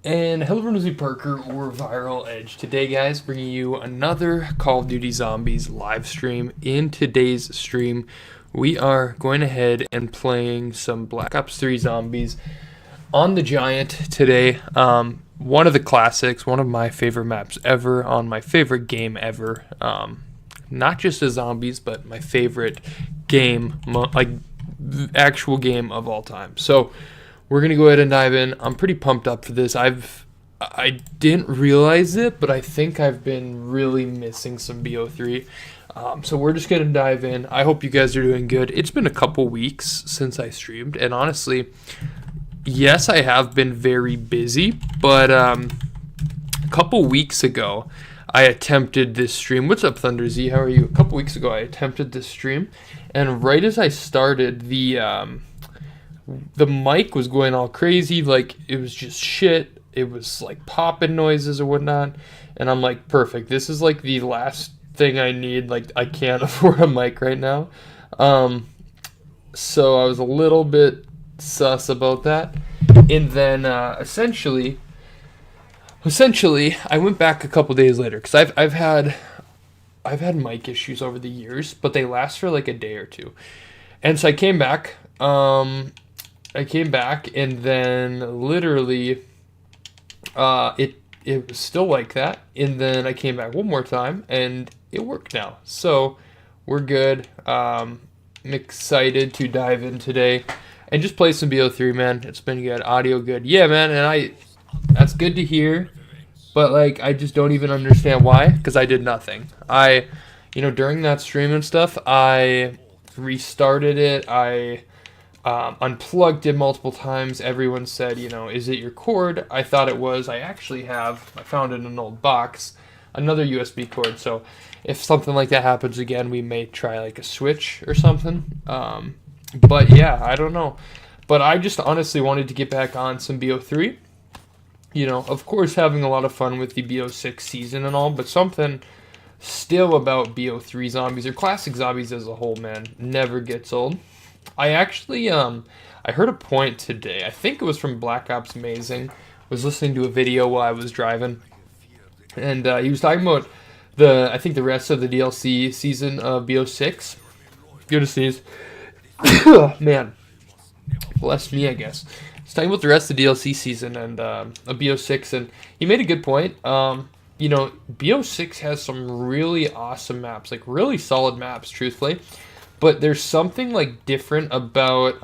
And hello everyone, it's me Parker or Viral Edge. Today guys, bringing you another Call of Duty Zombies live stream. In today's stream, we are going ahead and playing some Black Ops 3 Zombies on the Giant today. One of the classics, one of my favorite maps ever, on my favorite game ever. Not just the Zombies, but my favorite game, like actual game of all time. So we're gonna go ahead and dive in. I'm pretty pumped up for this. I didn't realize it, but I think I've been really missing some BO3. So we're just gonna dive in. I hope you guys are doing good. It's been a couple weeks since I streamed, and honestly, yes, I have been very busy. But a couple weeks ago, I attempted this stream. What's up, Thunder Z? How are you? A couple weeks ago, I attempted this stream, and right as I started, the mic was going all crazy, like it was just shit. It was like popping noises or whatnot, and I'm like, perfect. This is like the last thing I need. Like I can't afford a mic right now, so I was a little bit sus about that. And then essentially, I went back a couple days later because I've had mic issues over the years, but they last for like a day or two, and so I came back. And then literally, it was still like that. And then I came back one more time, and it worked now. So we're good. I'm excited to dive in today and just play some BO3, man. It's been good. Audio good. Yeah, man. And that's good to hear. But like, I just don't even understand why, because I did nothing. During that stream and stuff, I restarted it. I unplugged it multiple times. Everyone said, is it your cord? I thought it was. I found in an old box, another USB cord. So if something like that happens again, we may try like a switch or something. But yeah, I don't know. But I just honestly wanted to get back on some BO3. Of course, having a lot of fun with the BO6 season and all, but something still about BO3 zombies or classic zombies as a whole, man, never gets old. I actually, I heard a point today. I think it was from Black Ops Amazing. Was listening to a video while I was driving, and he was talking about the rest of the DLC season of BO6. Good to see. Man, bless me, I guess. He's talking about the rest of the DLC season and of BO6, and he made a good point. BO6 has some really awesome maps, like really solid maps, truthfully. But there's something like different about,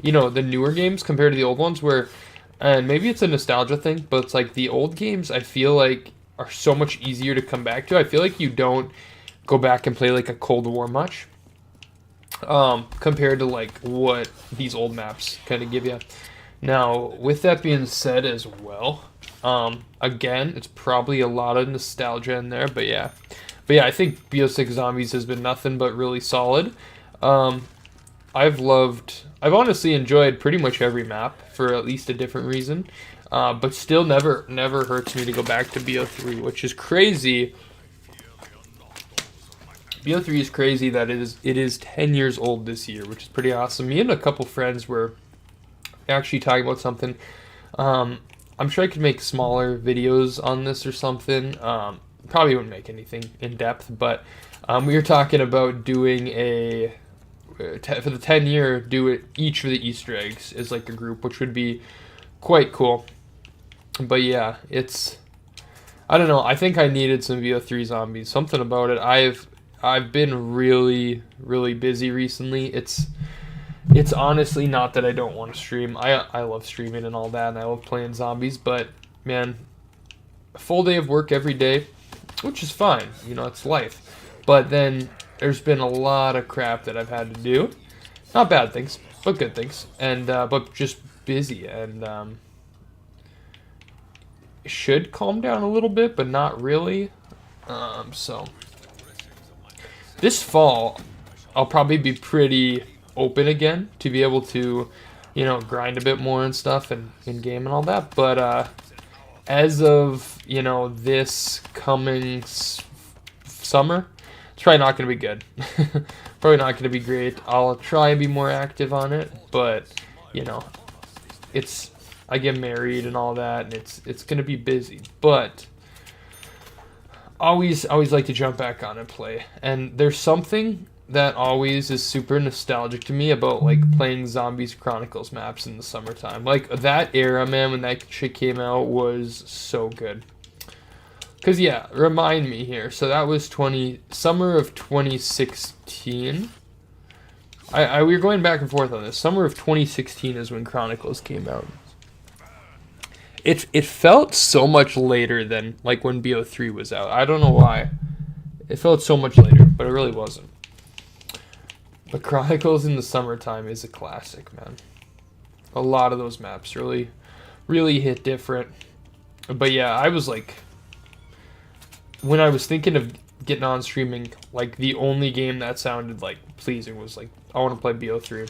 the newer games compared to the old ones where, and maybe it's a nostalgia thing, but it's like the old games I feel like are so much easier to come back to. I feel like you don't go back and play like a Cold War much, compared to like what these old maps kind of give you. Now, with that being said as well, again, it's probably a lot of nostalgia in there, but yeah. But yeah, I think BO6 Zombies has been nothing but really solid. I've honestly enjoyed pretty much every map for at least a different reason. But still never hurts me to go back to BO3, which is crazy. BO3 is crazy that it is 10 years old this year, which is pretty awesome. Me and a couple friends were actually talking about something. I'm sure I could make smaller videos on this or something. Probably wouldn't make anything in depth, but we were talking about doing for the 10-year, do it each of the Easter eggs as like a group, which would be quite cool. But yeah, I don't know. I think I needed some VO3 zombies. Something about it. I've been really, really busy recently. It's honestly not that I don't want to stream. I love streaming and all that, and I love playing zombies, but man, a full day of work every day, which is fine, it's life. But then there's been a lot of crap that I've had to do. Not bad things, but good things. And but just busy, and it should calm down a little bit, but not really. So this fall, I'll probably be pretty open again to be able to, grind a bit more and stuff and in game and all that. But as of this coming summer, it's probably not going to be good. Probably not going to be great. I'll try and be more active on it, but it's I get married and all that, and it's gonna be busy. But always like to jump back on and play. And there's something that always is super nostalgic to me about like playing Zombies Chronicles maps in the summertime. Like that era, man, when that shit came out was so good. Cause yeah, remind me here. So that was summer of 2016. We were going back and forth on this. Summer of 2016 is when Chronicles came out. It felt so much later than like when BO3 was out. I don't know why. It felt so much later, but it really wasn't. But Chronicles in the summertime is a classic, man. A lot of those maps really hit different. But yeah, I was like, when I was thinking of getting on streaming, like the only game that sounded like pleasing was like, I want to play BO3.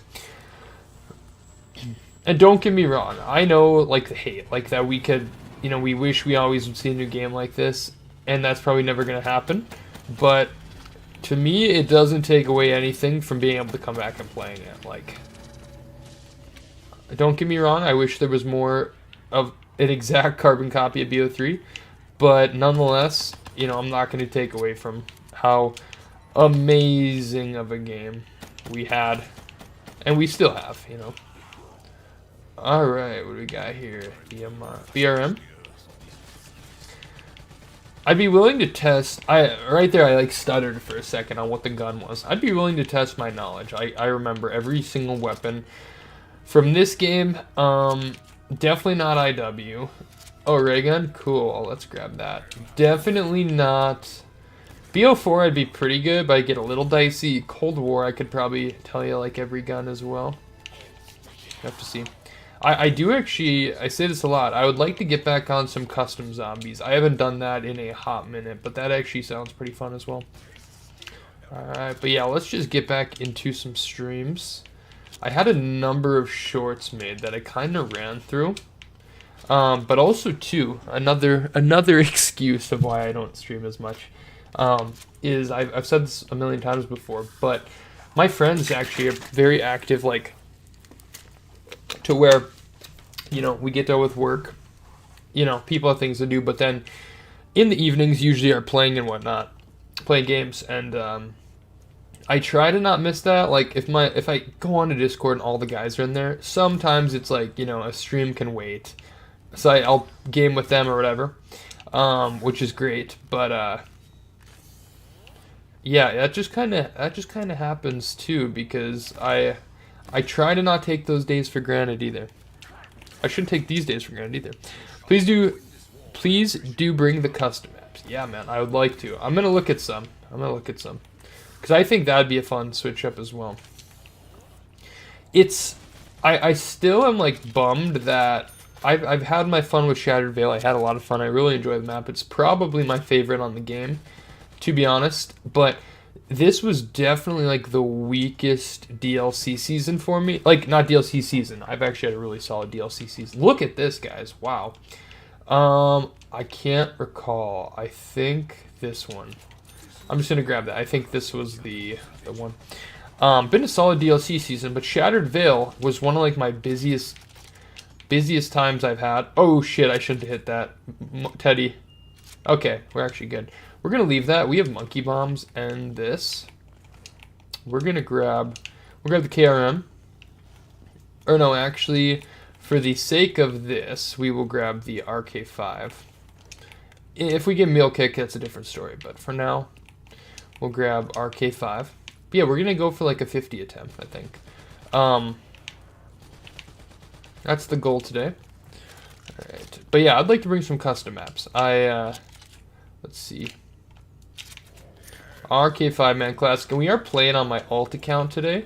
And don't get me wrong, I know like the hate, like that we could, you know, we wish we always would see a new game like this, and that's probably never going to happen. But to me, it doesn't take away anything from being able to come back and playing it. Like, don't get me wrong, I wish there was more of an exact carbon copy of BO3, but nonetheless, you know, I'm not going to take away from how amazing of a game we had, and we still have, you know. Alright, what do we got here? BRM. I'd be willing to test, right there I like stuttered for a second on what the gun was. I'd be willing to test my knowledge. I remember every single weapon from this game. Definitely not IW. Oh, ray gun? Cool, let's grab that. Definitely not. BO4 I'd be pretty good, but I'd get a little dicey. Cold War I could probably tell you like every gun as well. You have to see. I do actually, I say this a lot, I would like to get back on some custom zombies. I haven't done that in a hot minute, but that actually sounds pretty fun as well. Alright, but yeah, let's just get back into some streams. I had a number of shorts made that I kind of ran through. But also, too, another excuse of why I don't stream as much is, I've said this a million times before, but my friends actually are very active, like, to where, you know, we get done with work, you know, people have things to do, but then in the evenings usually are playing and whatnot, playing games, and I try to not miss that. Like if I go on to Discord and all the guys are in there, sometimes it's like, you know, a stream can wait, so I'll game with them or whatever, which is great, but yeah, that just kind of happens too, because I try to not take those days for granted either. I shouldn't take these days for granted either. Please do bring the custom maps. Yeah, man, I would like to. I'm gonna look at some. Because I think that'd be a fun switch up as well. I still am like bummed that I've had my fun with Shattered Veil. I had a lot of fun. I really enjoy the map. It's probably my favorite on the game, to be honest. But this was definitely like the weakest DLC season for me. Like, not DLC season. I've actually had a really solid DLC season. Look at this, guys. Wow. I can't recall. I think this one. I'm just gonna grab that. I think this was the one. Been a solid DLC season, but Shattered Veil was one of like my busiest times I've had. Oh shit! I shouldn't have hit that, Teddy. Okay, we're actually good. We're gonna leave that. We have monkey bombs and this. We'll grab the KRM. Or no, actually, for the sake of this, we will grab the RK5. If we get Meal Kick, that's a different story. But for now, we'll grab RK5. But yeah, we're gonna go for like a 50 attempt, I think. That's the goal today. All right, but yeah, I'd like to bring some custom maps. Let's see. RK5 Man Classic, and we are playing on my alt account today.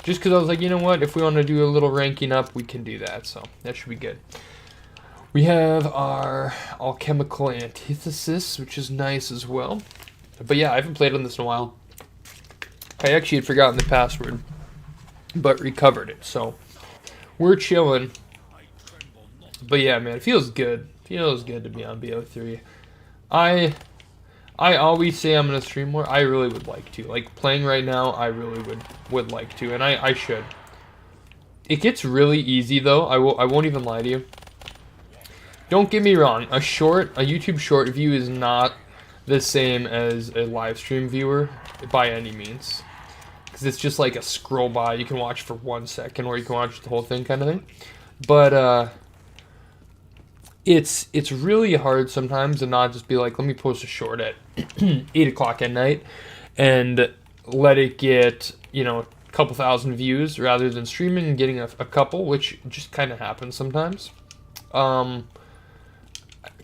Just because I was like, you know what, if we want to do a little ranking up, we can do that, so that should be good. We have our Alchemical Antithesis, which is nice as well. But yeah, I haven't played on this in a while. I actually had forgotten the password, but recovered it, so we're chilling. But yeah, man, it feels good. Feels good to be on BO3. I always say I'm going to stream more. I really would like to. Like, playing right now, I really would like to, and I should. It gets really easy, though. I won't even lie to you. don't get me wrong, a YouTube short view is not the same as a live stream viewer by any means. Because it's just like a scroll by. You can watch for 1 second, or you can watch the whole thing kind of thing. But it's really hard sometimes to not just be like, let me post a short at 8 o'clock at night and let it get, you know, a couple thousand views rather than streaming and getting a couple, which just kind of happens sometimes. I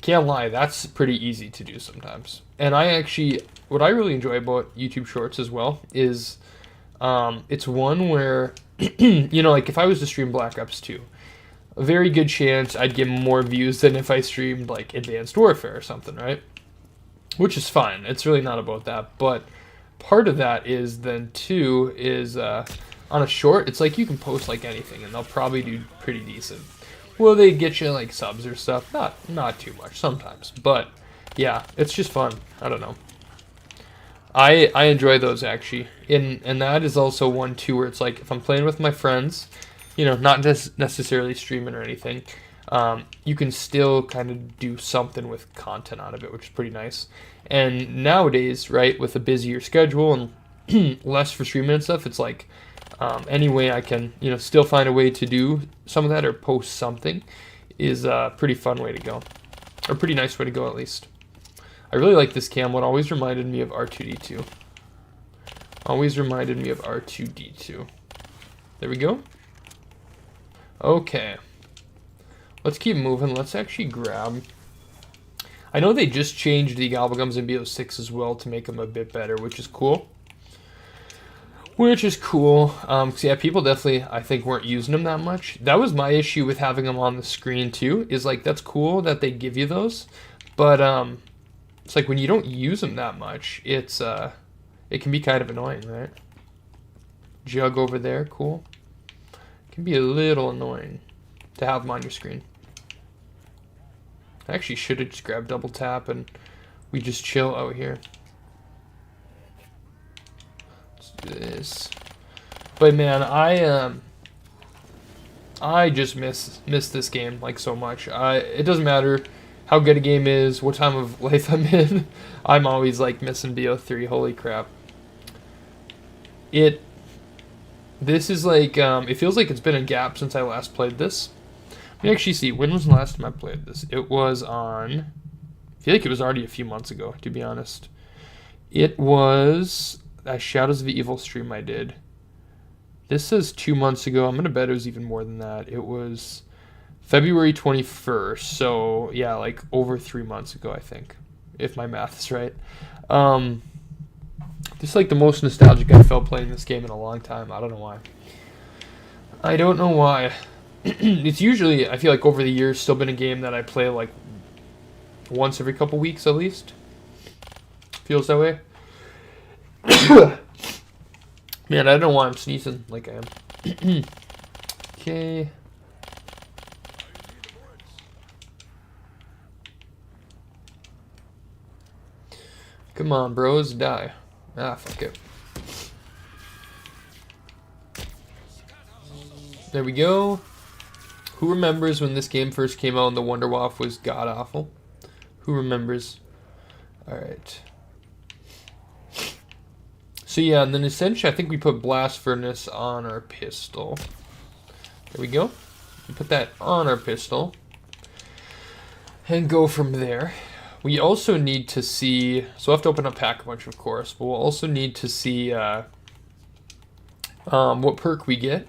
can't lie, that's pretty easy to do sometimes. And what I really enjoy about YouTube Shorts as well is it's one where, you know, like if I was to stream Black Ops 2, a very good chance I'd get more views than if I streamed like Advanced Warfare or something, right? Which is fine. It's really not about that. But part of that is then too is on a short, it's like you can post like anything and they'll probably do pretty decent. Will they get you like subs or stuff? Not too much sometimes. But yeah, it's just fun. I don't know. I enjoy those actually. And that is also one too where it's like if I'm playing with my friends, you know, not just necessarily streaming or anything, you can still kind of do something with content out of it, which is pretty nice. And nowadays, right, with a busier schedule and less for streaming and stuff, it's like any way I can, you know, still find a way to do some of that or post something is a pretty fun way to go. Or pretty nice way to go, at least. I really like this cam. What always reminded me of R2-D2. Always reminded me of R2-D2. There we go. Okay. Let's keep moving. Let's actually grab... I know they just changed the Gobblegums in BO6 as well to make them a bit better, which is cool. Because, yeah, people definitely, I think, weren't using them that much. That was my issue with having them on the screen, too, is, like, that's cool that they give you those. But, it's like when you don't use them that much, it can be kind of annoying, right? Jug over there, cool. Can be a little annoying to have them on your screen. I actually should have just grabbed double tap and we just chill out here. Let's do this. But man, I just miss this game like so much. It doesn't matter how good a game is, what time of life I'm in. I'm always like missing BO3. Holy crap! This is like it feels like it's been a gap since I last played this. Let me actually see, when was the last time I played this? It was on, I feel like it was already a few months ago, to be honest. It was a Shadows of the Evil stream I did. This says 2 months ago. I'm going to bet it was even more than that. It was February 21st. So, yeah, like over 3 months ago, I think, if my math is right. This is like the most nostalgic I felt playing this game in a long time. I don't know why. I don't know why. It's usually, I feel like over the years, still been a game that I play like once every couple weeks at least. Feels that way. Man, I don't know why I'm sneezing like I am. Okay. Come on, bros, die. Ah, fuck it. There we go. Who remembers when this game first came out and the Wonder Waff was god-awful? Who remembers? Alright. So yeah, and then essentially I think we put Blast Furnace on our pistol. There we go. We put that on our pistol. And go from there. We also need to see... So we'll have to open up Pack a Punch, of course. But we'll also need to see what perk we get.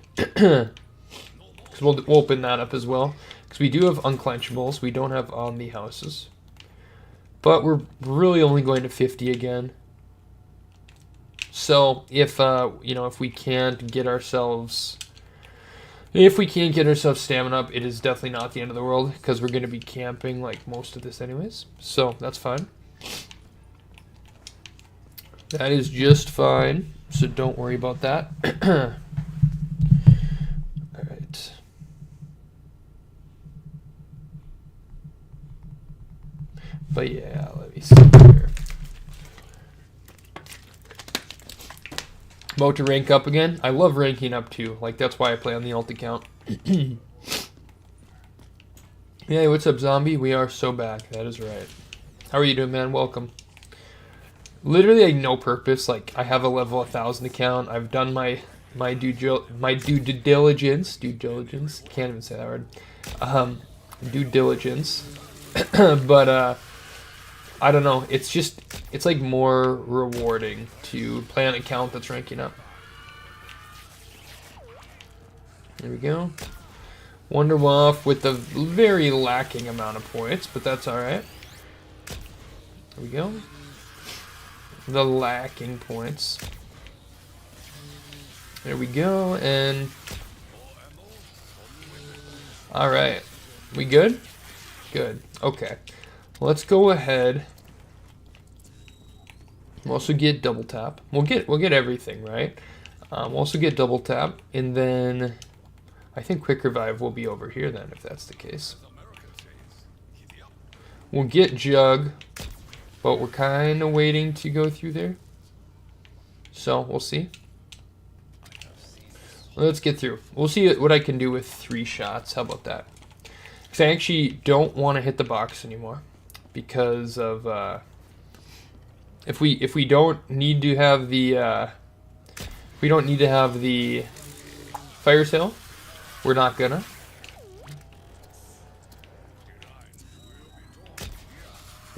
We'll open that up as well, because we do have unclenchables. We don't have on the houses, but we're really only going to 50 again. So if you know, if we can't get ourselves stamina up, it is definitely not the end of the world, because we're going to be camping like most of this anyways. So that's fine. That is just fine. So don't worry about that. But yeah, let me see here. About to rank up again. I love ranking up too. Like, that's why I play on the alt account. Hey, what's up, zombie? We are so back. That is right. How are you doing, man? Welcome. Literally, like, no purpose. Like, I have a level 1000 account. I've done my due diligence. Due diligence. Can't even say that word. Due diligence. But I don't know. It's like more rewarding to play on an account that's ranking up. There we go. Wonderwaff with a very lacking amount of points, but that's alright. There we go. The lacking points. There we go, and... Alright. We good? Good. Okay. Let's go ahead. We'll also get double tap. We'll get everything, right? We'll also get double tap, and then... I think quick revive will be over here then, if that's the case. We'll get jug, but we're kind of waiting to go through there. So we'll see. Let's get through. We'll see what I can do with 3 shots. How about that? Because I actually don't want to hit the box anymore because of if we don't need to have the fire sale. We're not gonna.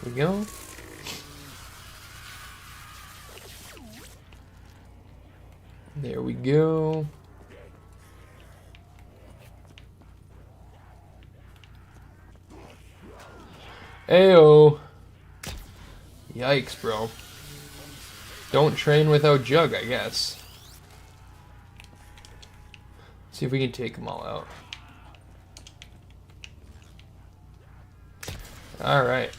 There we go. There we go. Ayo. Yikes, bro. Don't train without jug, I guess. See if we can take them all out. Alright.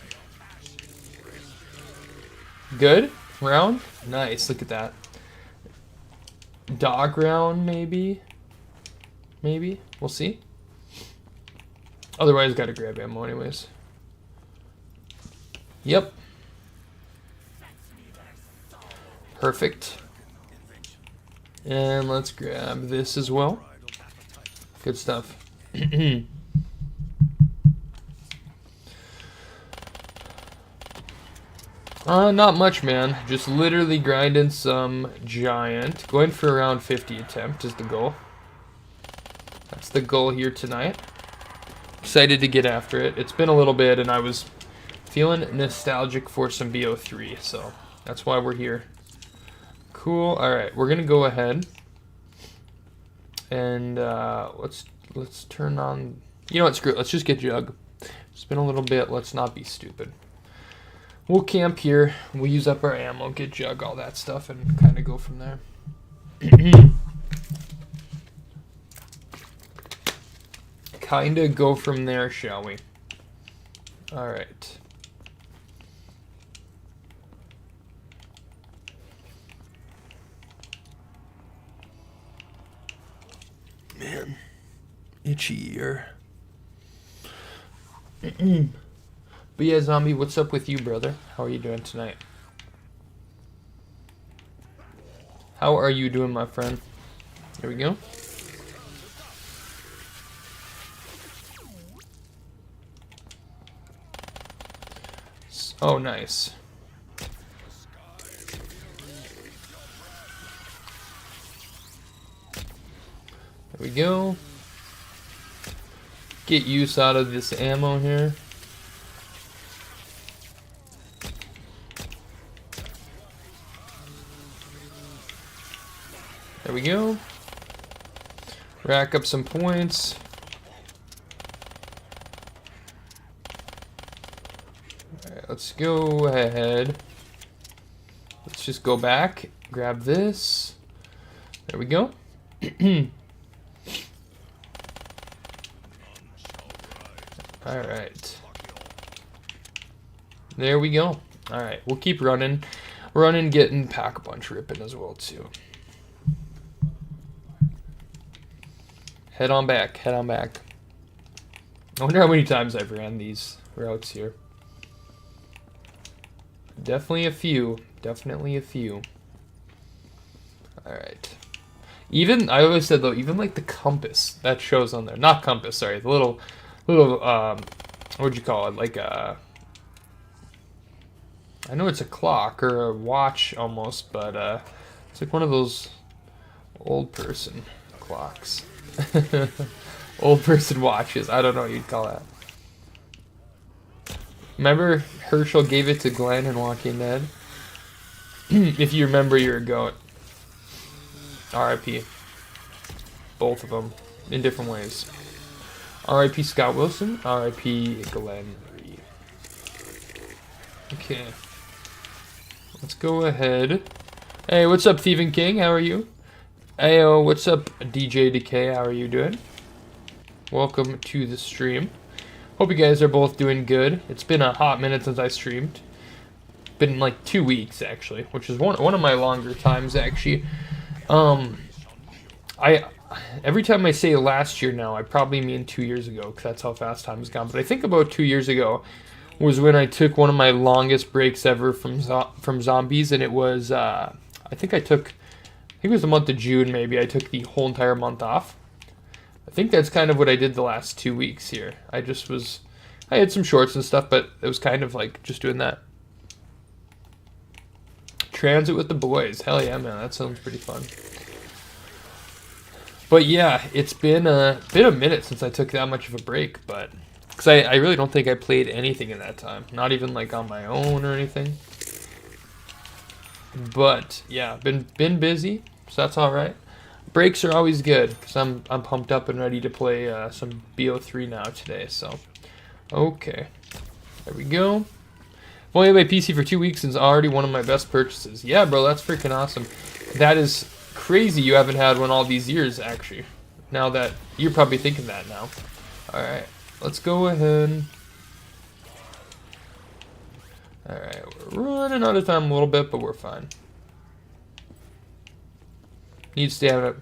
Good? Round? Nice, look at that. Dog round, maybe? Maybe? We'll see. Otherwise, gotta grab ammo anyways. Yep. Perfect. And let's grab this as well. Good stuff. Not much, man. Just literally grinding some giant. Going for around 50 attempt is the goal. That's the goal here tonight. Excited to get after it. It's been a little bit, and I was feeling nostalgic for some BO3, so that's why we're here. Cool. All right, we're gonna go ahead. And let's turn on. You know what? Screw it. Let's just get jug. It's been a little bit. Let's not be stupid. We'll camp here. We'll use up our ammo, get jug, all that stuff, and kind of go from there. Kind of go from there, shall we? All right. Man, itchy ear. But yeah, zombie, what's up with you, brother? How are you doing tonight? How are you doing, my friend? There we go. Oh, nice. There we go. Get use out of this ammo here. There we go. Rack up some points. Alright, let's go ahead. Let's just go back, grab this. There we go. Alright. There we go. Alright, we'll keep running. Getting Pack-a-Punch ripping as well, too. Head on back, head on back. I wonder how many times I've ran these routes here. Definitely a few. Definitely a few. Alright. Even, I always said though, even like the compass that shows on there. Not compass, sorry. The little what'd you call it? Like I know it's a clock or a watch almost, but it's like one of those old person clocks. Old person watches. I don't know what you'd call that. Remember Herschel gave it to Glenn in Walking Dead? If you remember, you're a goat. R.I.P. Both of them in different ways. R.I.P. Scott Wilson. R.I.P. Glenn Reed. Okay. Let's go ahead. Hey, what's up, Thieving King? How are you? Ayo, what's up, DJ Decay? How are you doing? Welcome to the stream. Hope you guys are both doing good. It's been a hot minute since I streamed. Been like 2 weeks actually, which is one of my longer times actually. Every time I say last year now, I probably mean 2 years ago because that's how fast time has gone. But I think about 2 years ago was when I took one of my longest breaks ever from zombies, and it was I think it was the month of June maybe. I took the whole entire month off. I think that's kind of what I did the last 2 weeks here. I had some shorts and stuff, but it was kind of like just doing that. Transit with the boys. Hell yeah, man. That sounds pretty fun. But yeah, it's been a minute since I took that much of a break, but because I really don't think I played anything in that time. Not even like on my own or anything. But yeah, been busy, so that's all right. Breaks are always good because I'm pumped up and ready to play some BO3 now today. So okay, there we go. I've only had my PC for 2 weeks and it's already one of my best purchases. Yeah, bro, that's freaking awesome. That is crazy you haven't had one all these years, actually. Now that you're probably thinking that now. Alright, let's go ahead. Alright, we're running out of time a little bit, but we're fine. Need stamina.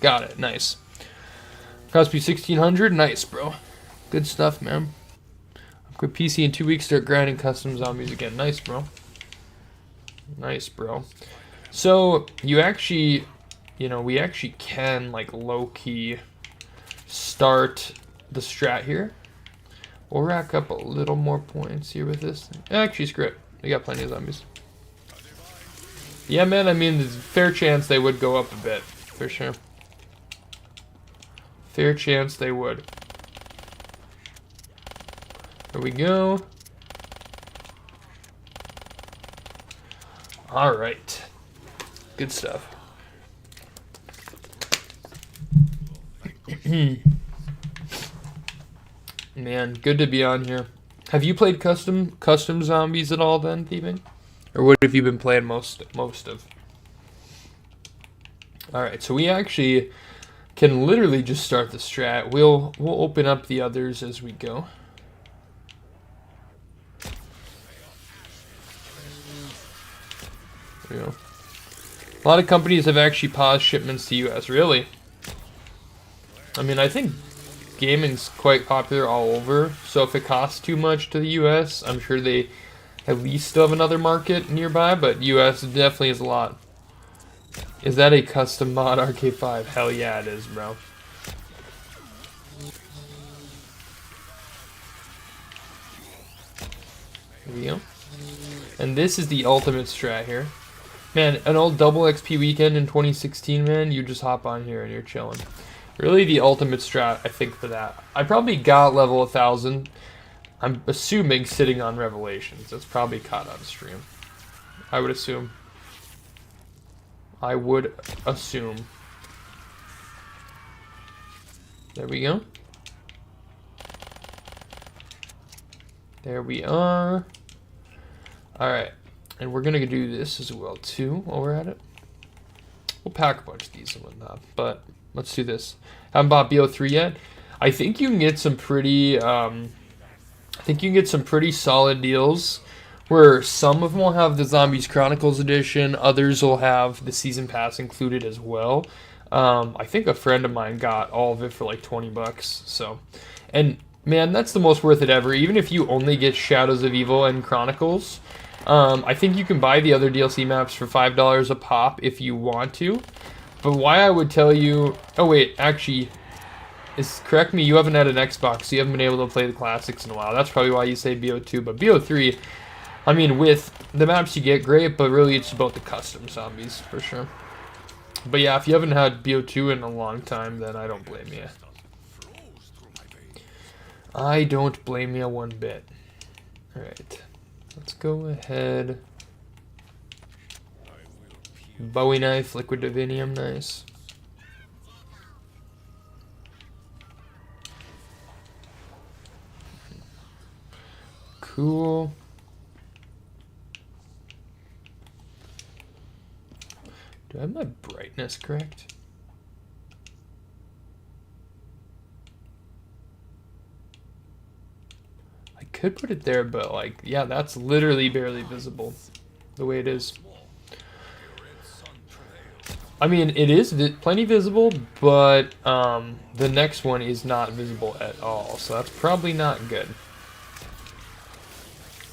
Got it, nice. Cost me 1,600. Nice, bro. Good stuff, man. Upgrade PC in 2 weeks. Start grinding custom zombies again. Nice, bro. Nice, bro. So you actually, we actually can like low key start the strat here. We'll rack up a little more points here with this. Actually, screw it. We got plenty of zombies. Yeah, man. I mean, there's a fair chance they would go up a bit for sure. Fair chance they would. There we go. All right. Good stuff. Man, good to be on here. Have you played custom zombies at all then, Thieving? Or what have you been playing most of? All right, so we actually can literally just start the strat. We'll open up the others as we go. There we go. A lot of companies have actually paused shipments to US. Really? I mean, I think gaming's quite popular all over. So if it costs too much to the US, I'm sure they at least still have another market nearby. But US definitely is a lot. Is that a custom mod RK5? Hell yeah, it is, bro. There we go. And this is the ultimate strat here. Man, an old double XP weekend in 2016, man, you just hop on here and you're chilling. Really the ultimate strat, I think, for that. I probably got level 1,000. I'm assuming sitting on Revelations. That's probably caught on stream. I would assume. There we go. There we are. Alright. And we're going to do this as well, too, while we're at it. We'll pack a bunch of these and whatnot, but let's do this. Haven't bought BO3 yet. I think you can get some pretty, solid deals where some of them will have the Zombies Chronicles edition, others will have the season pass included as well. I think a friend of mine got all of it for like 20 bucks. So, and man, that's the most worth it ever. Even if you only get Shadows of Evil and Chronicles, I think you can buy the other DLC maps for $5 a pop if you want to. But why I would tell you... Oh, wait, actually... correct me, you haven't had an Xbox, so you haven't been able to play the classics in a while. That's probably why you say BO2. But BO3, I mean, with the maps you get, great, but really it's about the custom zombies, for sure. But yeah, if you haven't had BO2 in a long time, then I don't blame you. I don't blame you one bit. Alright, let's go ahead. Bowie knife, liquid divinium, nice. Cool. Do I have my brightness correct? I could put it there, but like, yeah, that's literally barely visible the way it is. I mean, it is plenty visible, but the next one is not visible at all, so that's probably not good.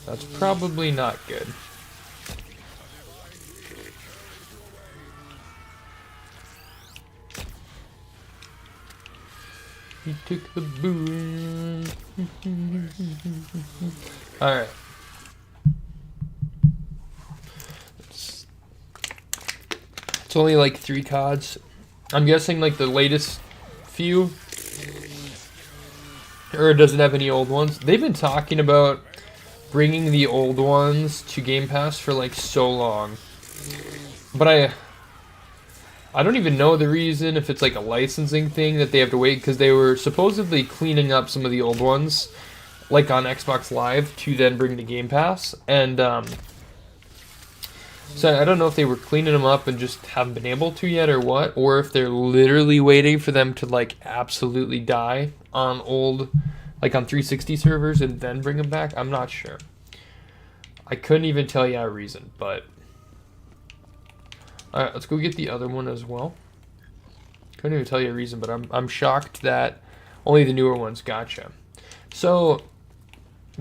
That's probably not good. He took the boom. Alright. It's only like 3 CODs. I'm guessing like the latest few. Or it doesn't have any old ones. They've been talking about bringing the old ones to Game Pass for like so long. But I don't even know the reason, if it's like a licensing thing that they have to wait, because they were supposedly cleaning up some of the old ones, like on Xbox Live, to then bring to Game Pass. And so I don't know if they were cleaning them up and just haven't been able to yet or what, or if they're literally waiting for them to like absolutely die on old, like on 360 servers and then bring them back. I'm not sure. I couldn't even tell you a reason, but... Alright, let's go get the other one as well. Couldn't even tell you a reason, but I'm shocked that only the newer ones gotcha. So,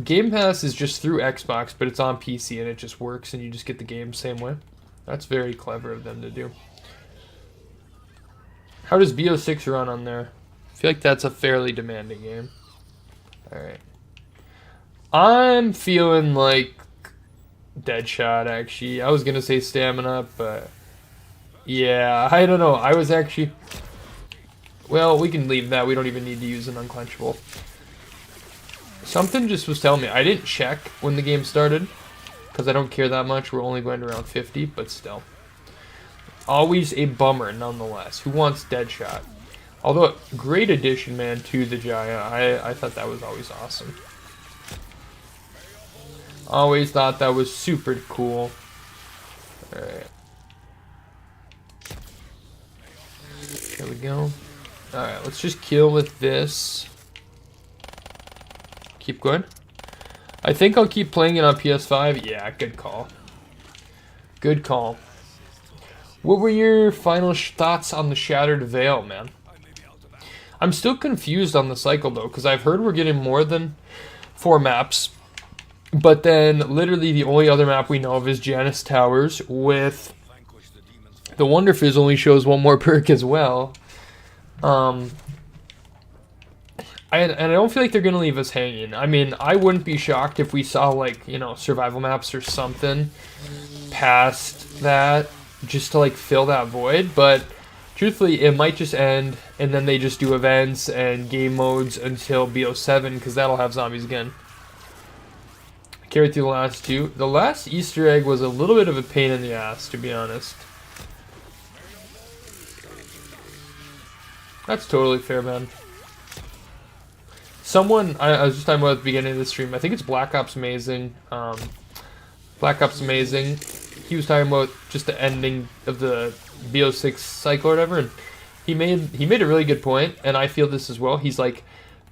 Game Pass is just through Xbox, but it's on PC and it just works and you just get the game same way. That's very clever of them to do. How does BO6 run on there? I feel like that's a fairly demanding game. Alright. I'm feeling like Deadshot, actually. I was going to say Stamina, but... yeah, I don't know. I was actually... well, we can leave that. We don't even need to use an unquenchable. Something just was telling me. I didn't check when the game started, because I don't care that much. We're only going to around 50, but still. Always a bummer, nonetheless. Who wants Deadshot? Although, great addition, man, to the Jaya. I thought that was always awesome. Always thought that was super cool. Alright. There we go. Alright, let's just kill with this. Keep going. I think I'll keep playing it on PS5. Yeah, good call. Good call. What were your final thoughts on the Shattered Veil, man? I'm still confused on the cycle, though, because I've heard we're getting more than 4 maps. But then, literally, the only other map we know of is Janus Towers, with the Wonder Fizz only shows 1 more perk as well. And I don't feel like they're going to leave us hanging. I mean, I wouldn't be shocked if we saw, like, you know, survival maps or something past that, just to, like, fill that void. But, truthfully, it might just end, and then they just do events and game modes until BO7, because that'll have zombies again. Carried through the last 2. The last Easter egg was a little bit of a pain in the ass, to be honest. That's totally fair, man. Someone, I was just talking about at the beginning of the stream, I think it's Black Ops Amazing. Black Ops Amazing. He was talking about just the ending of the BO6 cycle or whatever, and he made a really good point, and I feel this as well. He's like,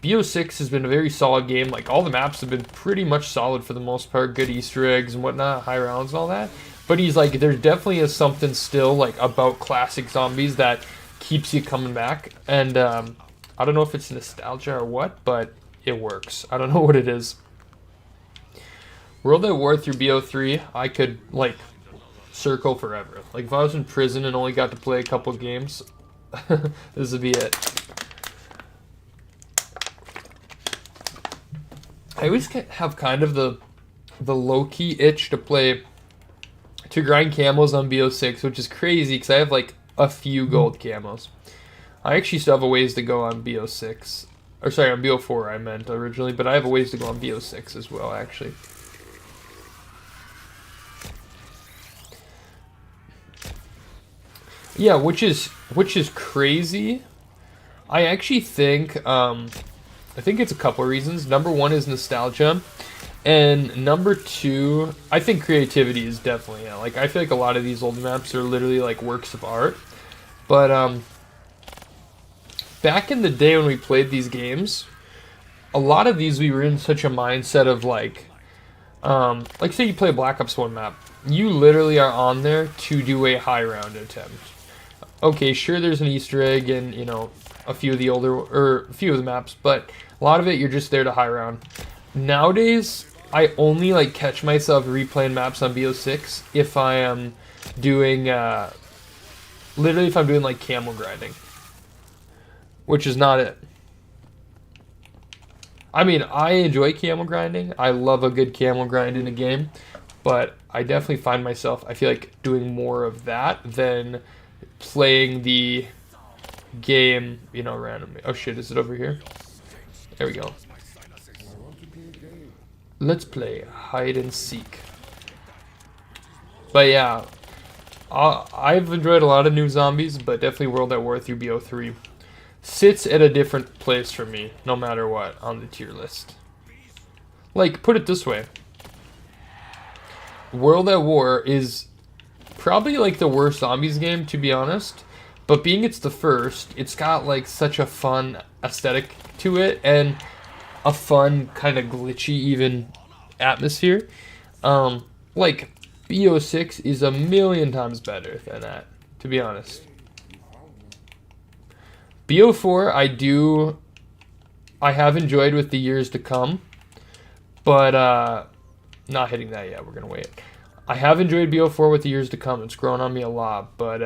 BO6 has been a very solid game. Like, all the maps have been pretty much solid for the most part. Good Easter eggs and whatnot, high rounds and all that. But he's like, there definitely is something still, like, about classic zombies that keeps you coming back. And I don't know if it's nostalgia or what, but it works. I don't know what it is. World at War through BO3, I could, like, circle forever. Like if I was in prison and only got to play a couple games, this would be it. I always have kind of the low-key itch to grind camos on BO6, which is crazy because I have like a few gold camos. I actually still have a ways to go on BO6. Or sorry, on BO4 I meant originally, but I have a ways to go on BO6 as well, actually. Yeah, which is crazy. I actually think it's a couple of reasons. Number one is nostalgia. And number two, I think creativity is definitely, yeah. Like, I feel like a lot of these old maps are literally, like, works of art. But, back in the day when we played these games, a lot of these we were in such a mindset of, like say you play a Black Ops 1 map. You literally are on there to do a high round attempt. Okay, sure, there's an Easter egg and, you know, a few of the maps, but a lot of it, you're just there to high round. Nowadays, I only like catch myself replaying maps on BO6 if I am doing literally if I'm doing like camel grinding, which is not it. I mean, I enjoy camel grinding. I love a good camel grind in a game, but I definitely find myself, I feel like doing more of that than playing the game, you know, randomly. Oh shit, is it over here? There we go. Let's play hide and seek. But yeah, I've enjoyed a lot of new zombies, but definitely World at War through BO3 sits at a different place for me, no matter what, on the tier list. Like, put it this way. World at War is probably like the worst zombies game, to be honest. But being it's the first, it's got like such a fun aesthetic to it, and a fun kind of glitchy even atmosphere. Like BO6 is a million times better than that, to be honest. BO4 I have enjoyed with the years to come, but not hitting that yet. We're gonna wait. I have enjoyed BO4 with the years to come. It's grown on me a lot, but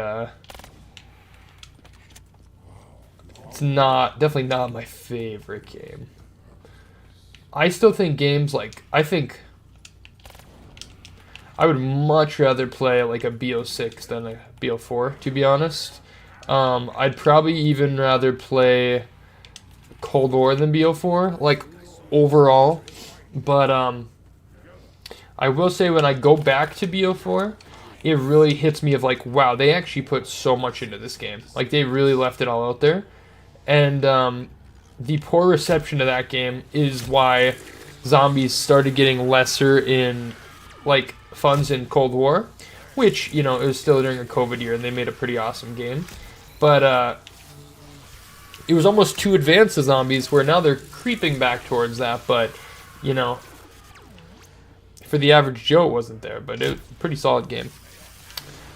it's definitely not my favorite game. I still think games like, I would much rather play like a BO6 than a BO4, to be honest. I'd probably even rather play Cold War than BO4, like, overall. But, I will say when I go back to BO4, it really hits me of like, wow, they actually put so much into this game. Like, they really left it all out there. And, the poor reception of that game is why zombies started getting lesser in, like, funds in Cold War, which, you know, it was still during a COVID year, and they made a pretty awesome game. But, it was almost too advanced to zombies, where now they're creeping back towards that, but, you know, for the average Joe, it wasn't there, but it was a pretty solid game.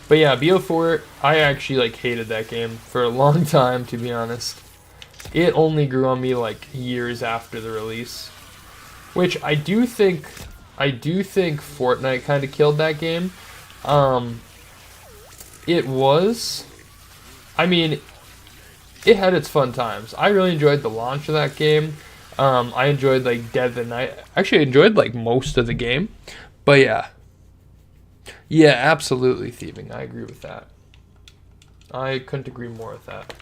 But yeah, BO4, I actually, like, hated that game for a long time, to be honest. It only grew on me like years after the release, which I do think Fortnite kind of killed that game. It was, I mean, it had its fun times. I really enjoyed the launch of that game. I enjoyed like Dead of the Night. Actually, I enjoyed like most of the game, but yeah, absolutely thieving. I agree with that. I couldn't agree more with that.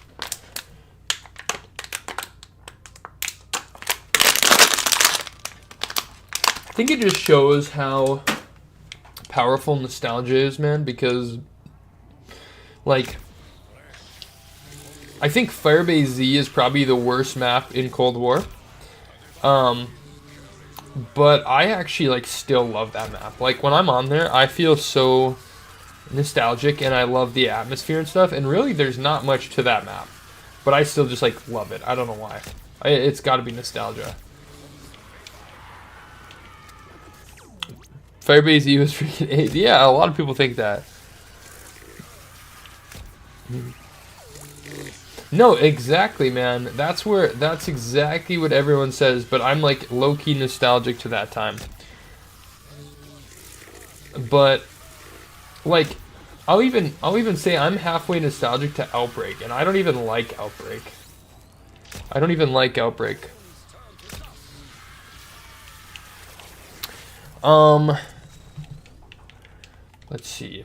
I think it just shows how powerful nostalgia is, man, because, like, I think Firebase Z is probably the worst map in Cold War, but I actually, like, still love that map. Like, when I'm on there, I feel so nostalgic, and I love the atmosphere and stuff, and really, there's not much to that map, but I still just, like, love it. I don't know why. It's gotta be nostalgia. Firebase Z was freaking 8. Yeah, a lot of people think that. No, exactly, man. That's exactly what everyone says, but I'm like low-key nostalgic to that time. But Like, I'll even say I'm halfway nostalgic to Outbreak, and I don't even like Outbreak. I don't even like Outbreak. Let's see.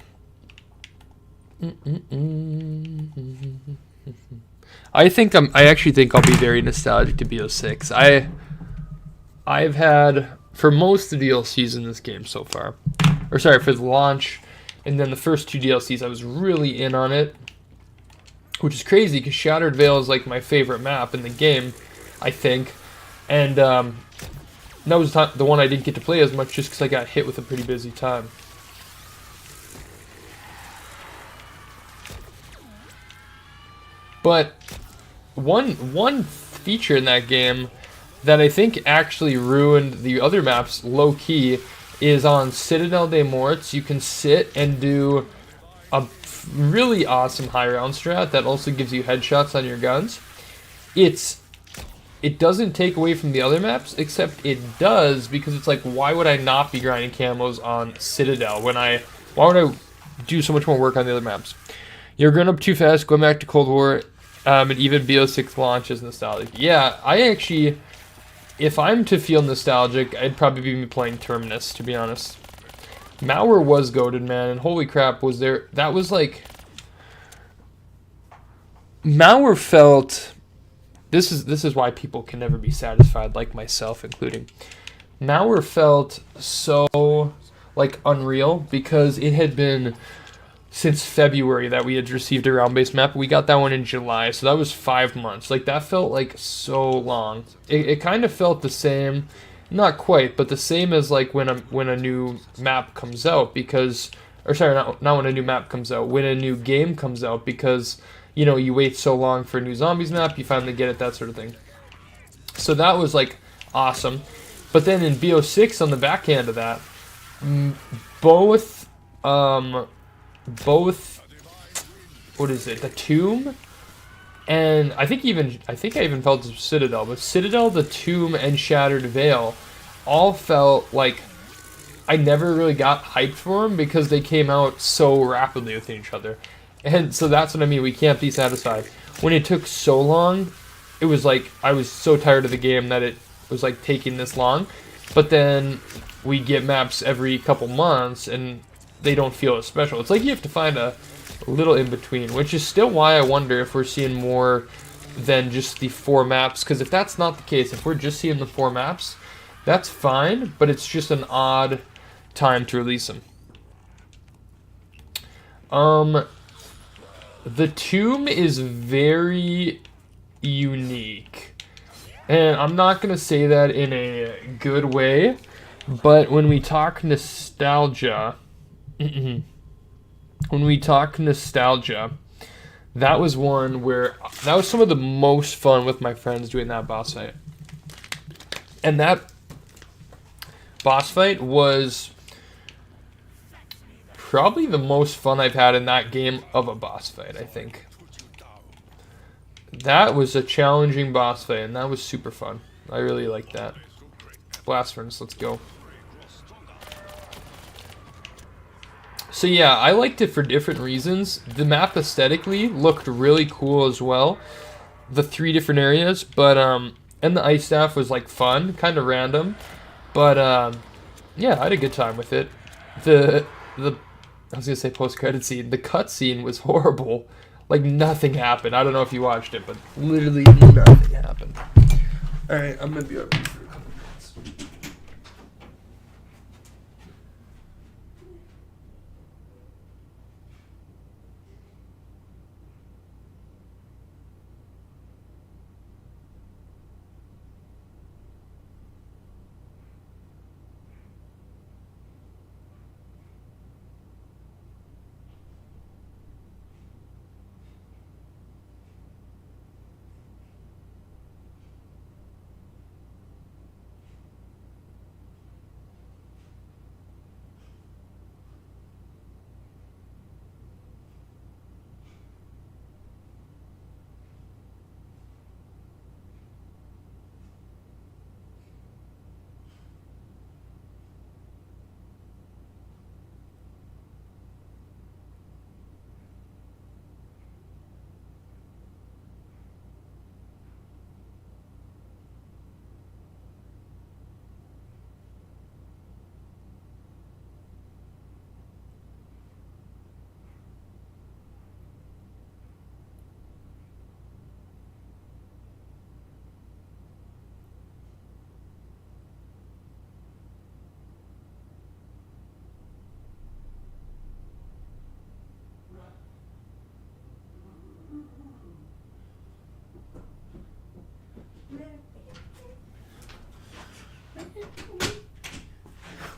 I actually think I'll be very nostalgic to BO6. I've had for most of the DLCs in this game so far, or sorry, for the launch, and then the first 2 DLCs, I was really in on it, which is crazy because Shattered Veil is like my favorite map in the game, I think, and that was the one I didn't get to play as much just because I got hit with a pretty busy time. But one feature in that game that I think actually ruined the other maps low-key is on Citadel des Morts. You can sit and do a really awesome high round strat that also gives you headshots on your guns. It doesn't take away from the other maps, except it does, because it's like, why would I not be grinding camos on Citadel why would I do so much more work on the other maps? You're growing up too fast, going back to Cold War, and even BO6 launch is nostalgic. Yeah, I actually, if I'm to feel nostalgic, I'd probably be playing Terminus, to be honest. Malware was goated, man, and holy crap, was there, that was like, Malware felt, this is why people can never be satisfied, like myself including. Malware felt so, like, unreal, because it had been since February that we had received a round-based map. We got that one in July, so that was 5 months. Like, that felt like so long. It kind of felt the same, not quite, but the same as like when a new map comes out, because, or sorry, not when a new map comes out, when a new game comes out, because, you know, you wait so long for a new zombies map, you finally get it, that sort of thing. So that was like awesome. But then in BO6, on the backhand of that, both what is it, the Tomb, and I think I even felt Citadel, but Citadel, the Tomb, and Shattered Veil all felt like I never really got hyped for them because they came out so rapidly with each other. And so that's what I mean, we can't be satisfied. When it took so long, it was like I was so tired of the game that it was like taking this long. But then we get maps every couple months and they don't feel as special. It's like you have to find a little in between, which is still why I wonder if we're seeing more than just the 4 maps, because if that's not the case, if we're just seeing the 4 maps, that's fine, but it's just an odd time to release them. The Tomb is very unique, and I'm not gonna say that in a good way, but when we talk nostalgia, that was one where that was some of the most fun with my friends doing that boss fight. And that boss fight was probably the most fun I've had in that game of a boss fight, I think. That was a challenging boss fight, and that was super fun. I really liked that. Blast Furnace, let's go. So yeah, I liked it for different reasons. The map aesthetically looked really cool as well. The 3 different areas, but and the ice staff was like fun, kind of random, but yeah, I had a good time with it. The I was gonna say post-credit scene. The cutscene was horrible. Like nothing happened. I don't know if you watched it, but literally nothing happened. All right, I'm gonna be right back for a couple minutes.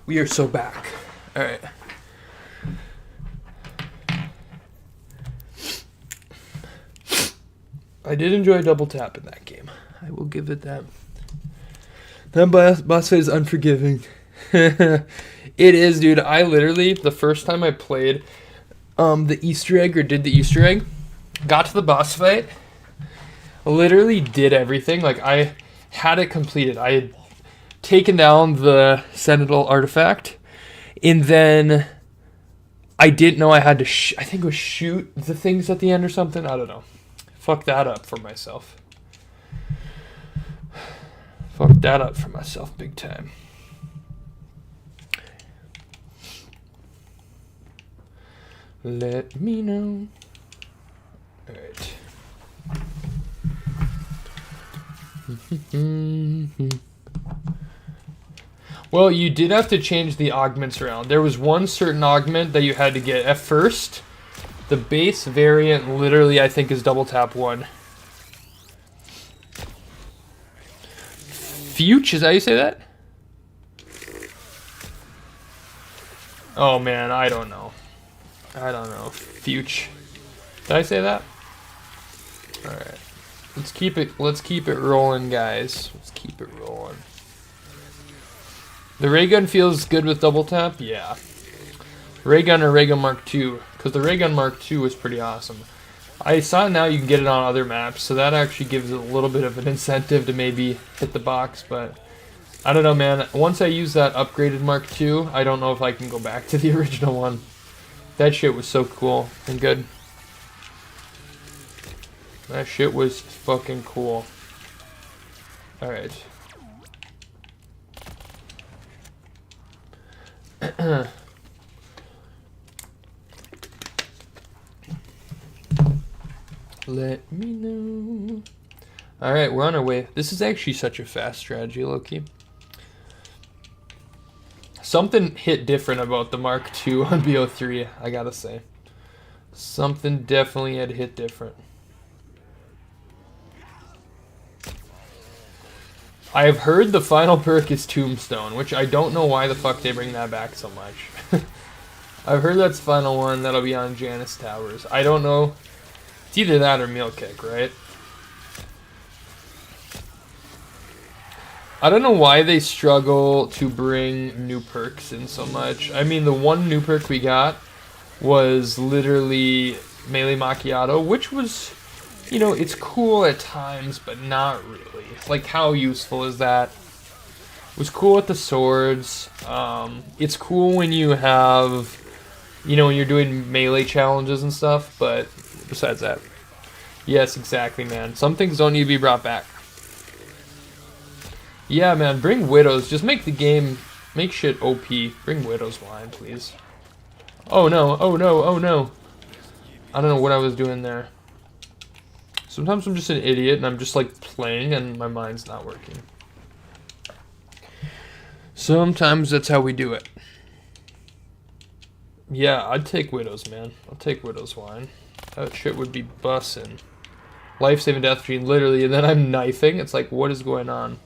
We are so back. All right. I did enjoy double tap in that game. I will give it that. That boss fight is unforgiving. It is, dude. I literally, the first time I played the Easter egg or did the Easter egg, got to the boss fight, literally did everything. Like, I had it completed. I had taken down the Sentinel artifact, and then I didn't know I had to, I think it was shoot the things at the end or something. I don't know. Fuck that up for myself. Fuck that up for myself big time. Let me know. Alright. Well, you did have to change the augments around. There was one certain augment that you had to get at first. The base variant literally, I think, is double tap 1. Fuge, is that how you say that? Oh man, I don't know. I don't know. Fuge. Did I say that? Alright. Let's keep it rolling, guys. Let's keep it rolling. The ray gun feels good with double tap? Yeah. Ray gun or ray gun Mark II. Because the ray gun Mark II was pretty awesome. I saw now you can get it on other maps, so that actually gives it a little bit of an incentive to maybe hit the box, but I don't know, man. Once I use that upgraded Mark II, I don't know if I can go back to the original one. That shit was so cool and good. That shit was fucking cool. Alright. Let me know. Alright, we're on our way. This is actually such a fast strategy, low-key. Something hit different about the Mark II on BO3, I gotta say. Something definitely had hit different. I have heard the final perk is Tombstone, which I don't know why the fuck they bring that back so much. I've heard that's the final one that'll be on Janus Towers. I don't know. It's either that or Meal Kick, right? I don't know why they struggle to bring new perks in so much. I mean, the one new perk we got was literally Melee Macchiato, which was, you know, it's cool at times, but not really. Like, how useful is that? It was cool with the swords. It's cool when you have, you know, when you're doing melee challenges and stuff, but besides that. Yes, exactly, man. Some things don't need to be brought back. Yeah, man, bring Widows. Just make the game, make shit OP. Bring Widow's Wine, please. Oh no, oh no, oh no. I don't know what I was doing there. Sometimes I'm just an idiot and I'm just like playing and my mind's not working. Sometimes that's how we do it. Yeah, I'd take Widows, man. I'll take Widow's Wine. That shit would be bussin'. Life-saving death machine, literally, and then I'm knifing. It's like, what is going on?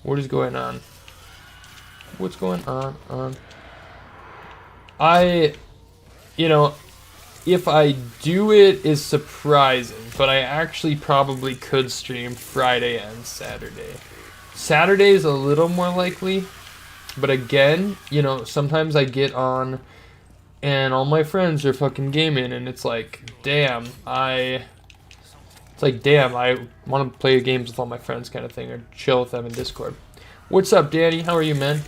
What is going on? What's going on? You know, if I do it is surprising, but I actually probably could stream Friday and Saturday. Saturday is a little more likely, but again, you know, sometimes I get on and all my friends are fucking gaming and it's like, damn, I want to play games with all my friends kind of thing, or chill with them in Discord. What's up, Danny? How are you, man?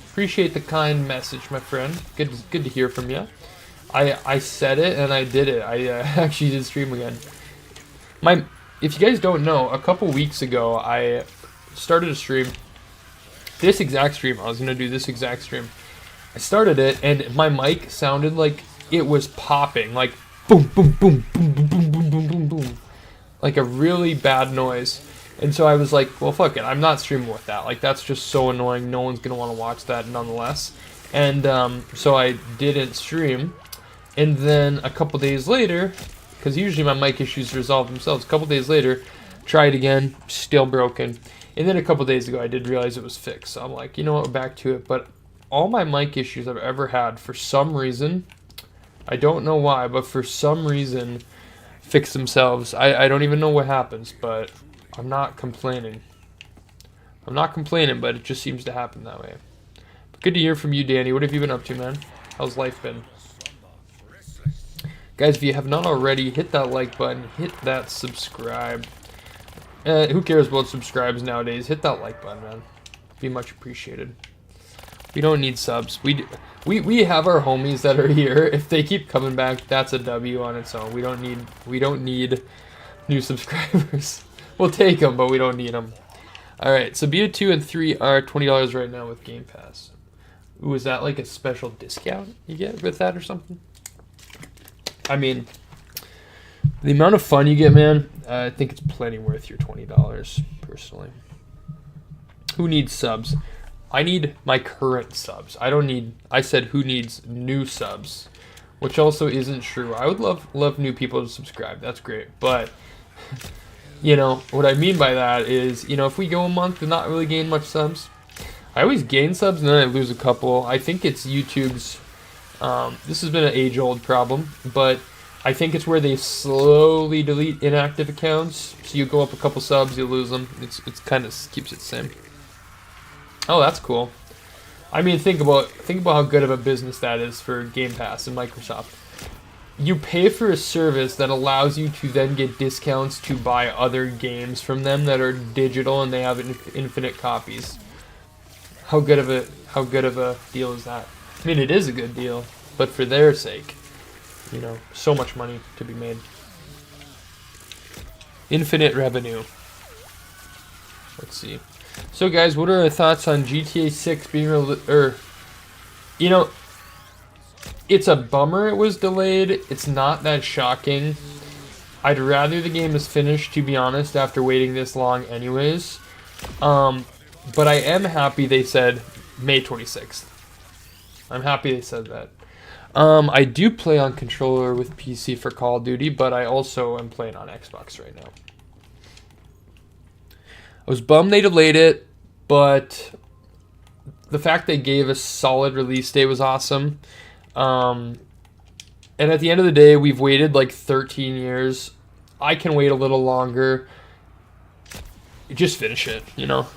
Appreciate the kind message, my friend. Good to hear from you. I said it and I did it. I actually did stream again. If you guys don't know, a couple weeks ago I started a stream. This exact stream. I was gonna do this exact stream. I started it and my mic sounded like it was popping, like boom, boom, boom, boom, boom, boom, boom, boom, boom, boom, like a really bad noise. And so I was like, well, fuck it. I'm not streaming with that. Like, that's just so annoying. No one's gonna want to watch that nonetheless. And so I didn't stream. And then a couple days later, because usually my mic issues resolve themselves, a couple days later, tried again, still broken. And then a couple days ago, I did realize it was fixed. So I'm like, you know what, we're back to it. But all my mic issues I've ever had, for some reason, I don't know why, but for some reason, fix themselves. I don't even know what happens, but I'm not complaining. I'm not complaining, but it just seems to happen that way. But good to hear from you, Danny. What have you been up to, man? How's life been? Guys, if you have not already, hit that like button, hit that subscribe. Who cares about subscribes nowadays? Hit that like button, man. Be much appreciated. We don't need subs. We have our homies that are here. If they keep coming back, that's a W on its own. We don't need new subscribers. We'll take them, but we don't need them. All right, so BO2 and 3 are $20 right now with Game Pass. Ooh, is that like a special discount you get with that or something? I mean, the amount of fun you get, man, I think it's plenty worth your $20, personally. Who needs subs? I need my current subs. I said who needs new subs, which also isn't true. I would love new people to subscribe. That's great. But, you know, what I mean by that is, you know, if we go a month and not really gain much subs, I always gain subs and then I lose a couple. I think it's YouTube's, this has been an age-old problem, but I think it's where they slowly delete inactive accounts. So you go up a couple subs, you lose them. It's kind of keeps it the same. Oh, that's cool. I mean, think about how good of a business that is for Game Pass and Microsoft. You pay for a service that allows you to then get discounts to buy other games from them that are digital and they have infinite copies. How good of a deal is that? I mean, it is a good deal, but for their sake, you know, so much money to be made. Infinite revenue. Let's see. So guys, what are our thoughts on GTA 6 being you know, it's a bummer it was delayed. It's not that shocking. I'd rather the game is finished, to be honest, after waiting this long anyways. But I am happy they said May 26th. I'm happy they said that. I do play on controller with PC for Call of Duty, but I also am playing on Xbox right now. I was bummed they delayed it, but the fact they gave a solid release date was awesome. And at the end of the day, we've waited like 13 years. I can wait a little longer. Just finish it, you know.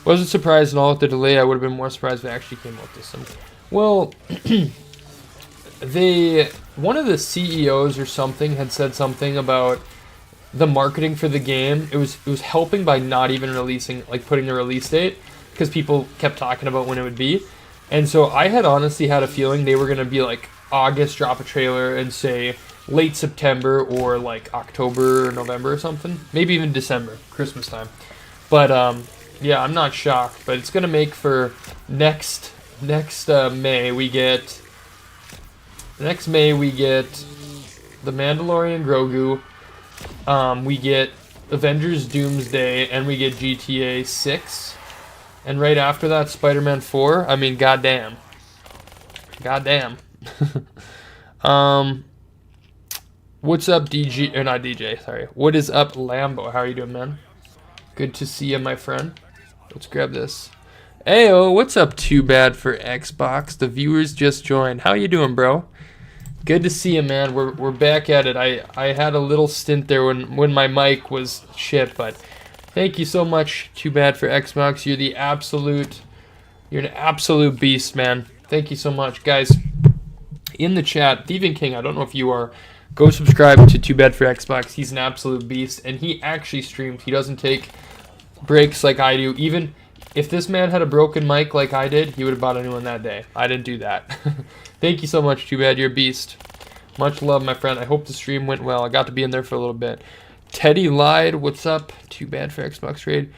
Wasn't surprised at all at the delay. I would have been more surprised if it actually came out this summer. Well, one of the CEOs or something had said something about the marketing for the game. It was helping by not even releasing, like putting the release date, because people kept talking about when it would be. And so I had honestly had a feeling they were going to be like August, drop a trailer, and say late September or like October or November or something. Maybe even December, Christmas time. But yeah, I'm not shocked. But it's going to make for next May we get The Mandalorian Grogu. We get Avengers Doomsday, and we get GTA 6. And right after that, Spider-Man 4. I mean, goddamn. Goddamn. What's up, DJ? Or not DJ, sorry. What is up, Lambo? How are you doing, man? Good to see you, my friend. Let's grab this. Ayo, what's up, Too Bad for Xbox? The viewers just joined. How you doing, bro? Good to see you, man. We're back at it. I had a little stint there when my mic was shit, but thank you so much, Too Bad for Xbox. You're an absolute beast, man. Thank you so much, guys. In the chat, Thieving King, I don't know if you are, go subscribe to Too Bad for Xbox. He's an absolute beast, and he actually streams. He doesn't take breaks like I do. Even if this man had a broken mic like I did, he would have bought a new one that day. I didn't do that. Thank you so much, Too Bad. You're a beast. Much love, my friend. I hope the stream went well. I got to be in there for a little bit. Teddy lied. What's up? Too Bad for Xbox Raid.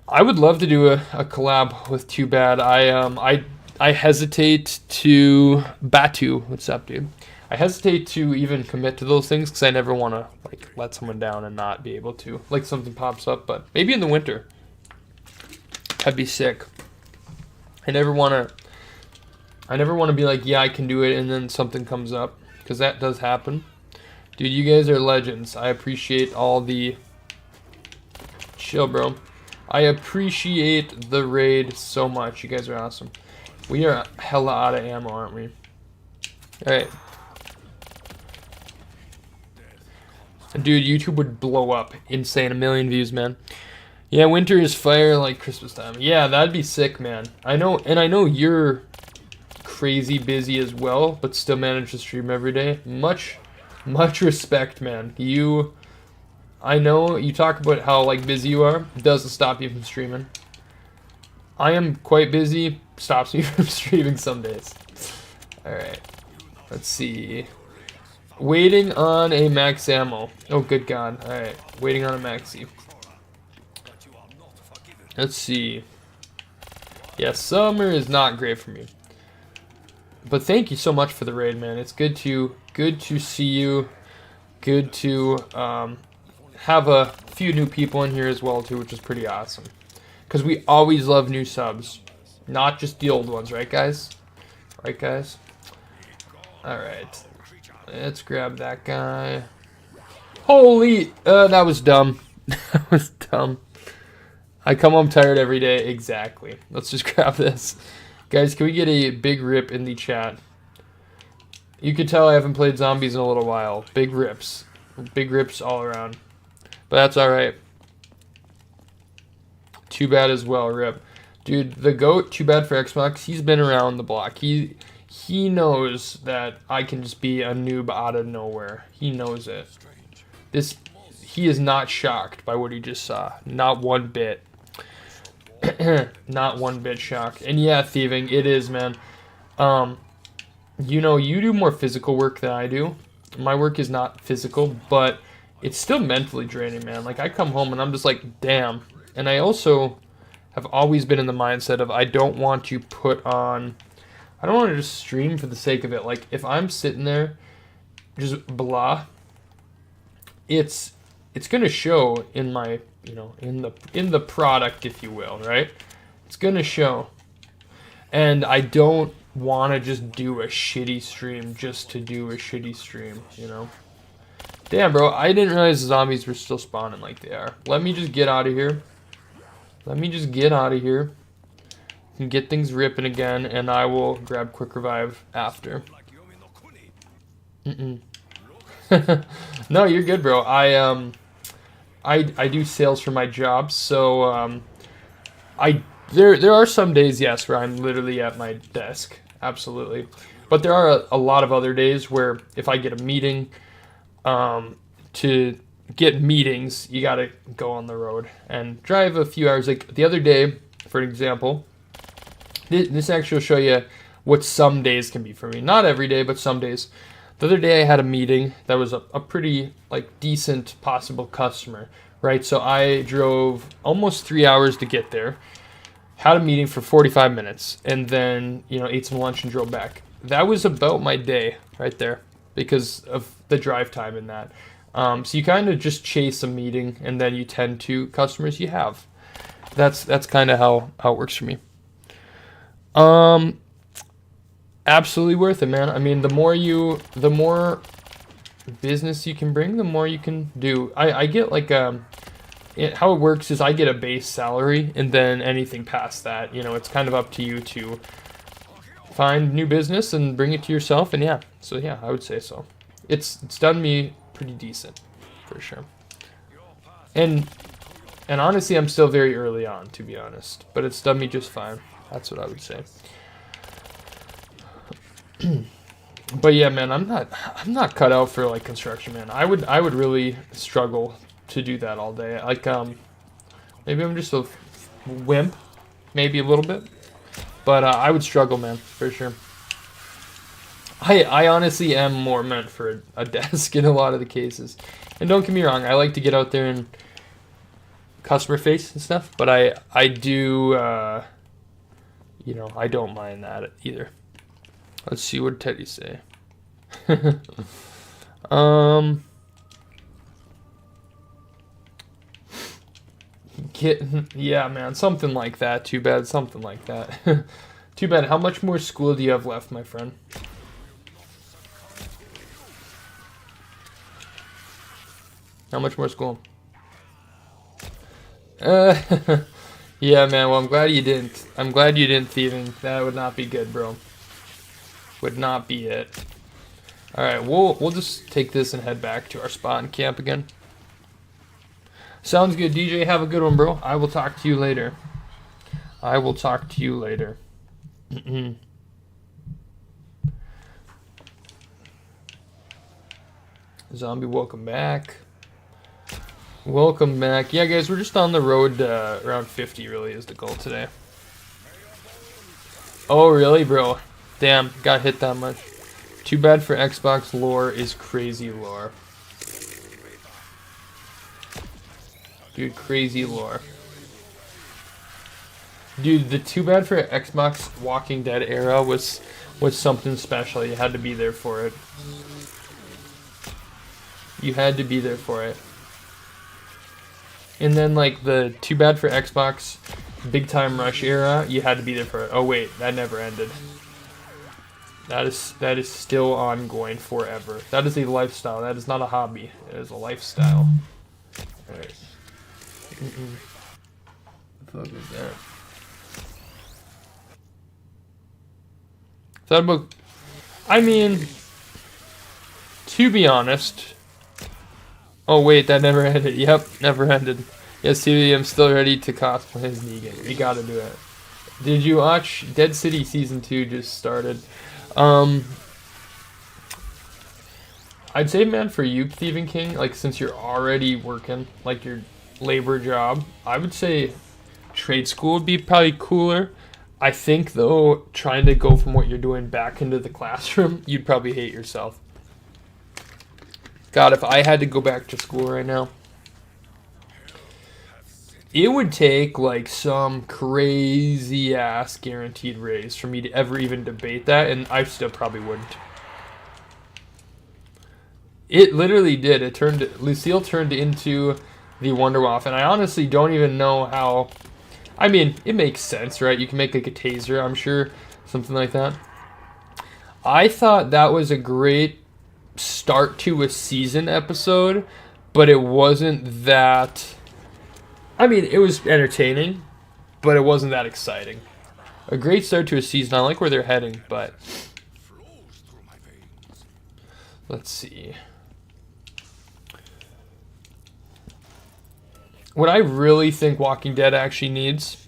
I would love to do a collab with Too Bad. I hesitate to... Batu. What's up, dude? I hesitate to even commit to those things because I never want to like let someone down and not be able to. Like something pops up, but maybe in the winter. That'd be sick. I never want to be like, yeah, I can do it, and then something comes up, because that does happen. Dude, you guys are legends. I appreciate all the... Chill, bro. I appreciate the raid so much. You guys are awesome. We are hella out of ammo, aren't we? Alright. Dude, YouTube would blow up. Insane. 1 million views, man. Yeah, winter is fire like Christmas time. Yeah, that'd be sick, man. I know, and I know you're crazy busy as well, but still manage to stream every day. Much respect, man. I know you talk about how like busy you are. It doesn't stop you from streaming. I am quite busy. Stops me from streaming some days. Alright. Let's see. Waiting on a max ammo. Oh, good God. Alright. Waiting on a maxi. Let's see. Yeah, summer is not great for me. But thank you so much for the raid, man. It's good to see you. Good to have a few new people in here as well too, which is pretty awesome. Because we always love new subs, not just the old ones, right, guys? Right, guys? All right, let's grab that guy. Holy, that was dumb. That was dumb. I come home tired every day. Exactly. Let's just grab this. Guys, can we get a big rip in the chat? You can tell I haven't played zombies in a little while. Big rips. Big rips all around. But that's alright. Too bad as well, rip. Dude, the GOAT, too bad for Xbox. He's been around the block. He knows that I can just be a noob out of nowhere. He knows it. He is not shocked by what he just saw. Not one bit. Not one bit shocked. And yeah, thieving, it is, man. You know, you do more physical work than I do. My work is not physical, but it's still mentally draining, man. Like, I come home and I'm just like, damn. And I also have always been in the mindset of I don't want to just stream for the sake of it. Like, if I'm sitting there just blah, it's going to show in my, you know, in the product, if you will, right? It's going to show. And I don't want to just do a shitty stream just to do a shitty stream, you know? Damn, bro, I didn't realize the zombies were still spawning like they are. Let me just get out of here. Let me just get out of here and get things ripping again, and I will grab quick revive after. No, you're good, bro. I do sales for my job, so there are some days, yes, where I'm literally at my desk, absolutely. But there are a lot of other days where if I get a meeting, to get meetings, you gotta go on the road and drive a few hours. Like the other day, for example, this actually will show you what some days can be for me. Not every day, but some days. The other day I had a meeting that was a pretty like decent possible customer, right? So I drove almost 3 hours to get there, had a meeting for 45 minutes, and then, you know, ate some lunch and drove back. That was about my day right there because of the drive time in that. So you kind of just chase a meeting and then you tend to customers you have. That's kind of how it works for me. Absolutely worth it, man. I mean, the more business you can bring, the more you can do. I get like how it works is I get a base salary, and then anything past that, you know, it's kind of up to you to find new business and bring it to yourself. And yeah, so yeah, I would say so. It's done me pretty decent, for sure. And honestly, I'm still very early on, to be honest, but it's done me just fine. That's what I would say. But yeah, man, I'm not cut out for like construction, man. I would really struggle to do that all day. Like maybe I'm just a wimp, maybe a little bit, but I would struggle, man, for sure. I honestly am more meant for a desk in a lot of the cases. And don't get me wrong, I like to get out there and customer face and stuff, but I do you know, I don't mind that either. Let's see, what did Teddy say? Yeah, man, something like that. Too bad, something like that. Too bad. How much more school do you have left, my friend? How much more school? Yeah, man. Well, I'm glad you didn't. I'm glad you didn't thieving. That would not be good, bro. Would not be it. All right, we'll just take this and head back to our spawn camp again. Sounds good, DJ. Have a good one, bro. I will talk to you later. I will talk to you later. Zombie, welcome back. Welcome back. Yeah, guys, we're just on the road. Around 50 really is the goal today. Oh, really, bro? Damn, got hit that much. Too bad for Xbox lore is crazy lore. Dude, crazy lore. Dude, the too bad for Xbox Walking Dead era was something special. You had to be there for it. You had to be there for it. And then like the too bad for Xbox Big Time Rush era, you had to be there for it. Oh wait, that never ended. That is still ongoing forever. That is a lifestyle. That is not a hobby. It is a lifestyle. Alright. What the fuck is that? That book. I mean, to be honest. Oh wait, that never ended. Yep, never ended. Yes, TV, I'm still ready to cosplay as Negan. We gotta do it. Did you watch Dead City Season 2 just started? I'd say, man, for you, Thieving King, like, since you're already working, like, your labor job, I would say trade school would be probably cooler. I think, though, trying to go from what you're doing back into the classroom, you'd probably hate yourself. God, if I had to go back to school right now, it would take, like, some crazy-ass guaranteed raise for me to ever even debate that, and I still probably wouldn't. It literally did. Lucille turned into the Wonderwaff, and I honestly don't even know how. I mean, it makes sense, right? You can make, like, a taser, I'm sure, something like that. I thought that was a great start to a season episode, but it wasn't that. I mean, it was entertaining, but it wasn't that exciting. A great start to a season. I like where they're heading, but let's see. What I really think Walking Dead actually needs,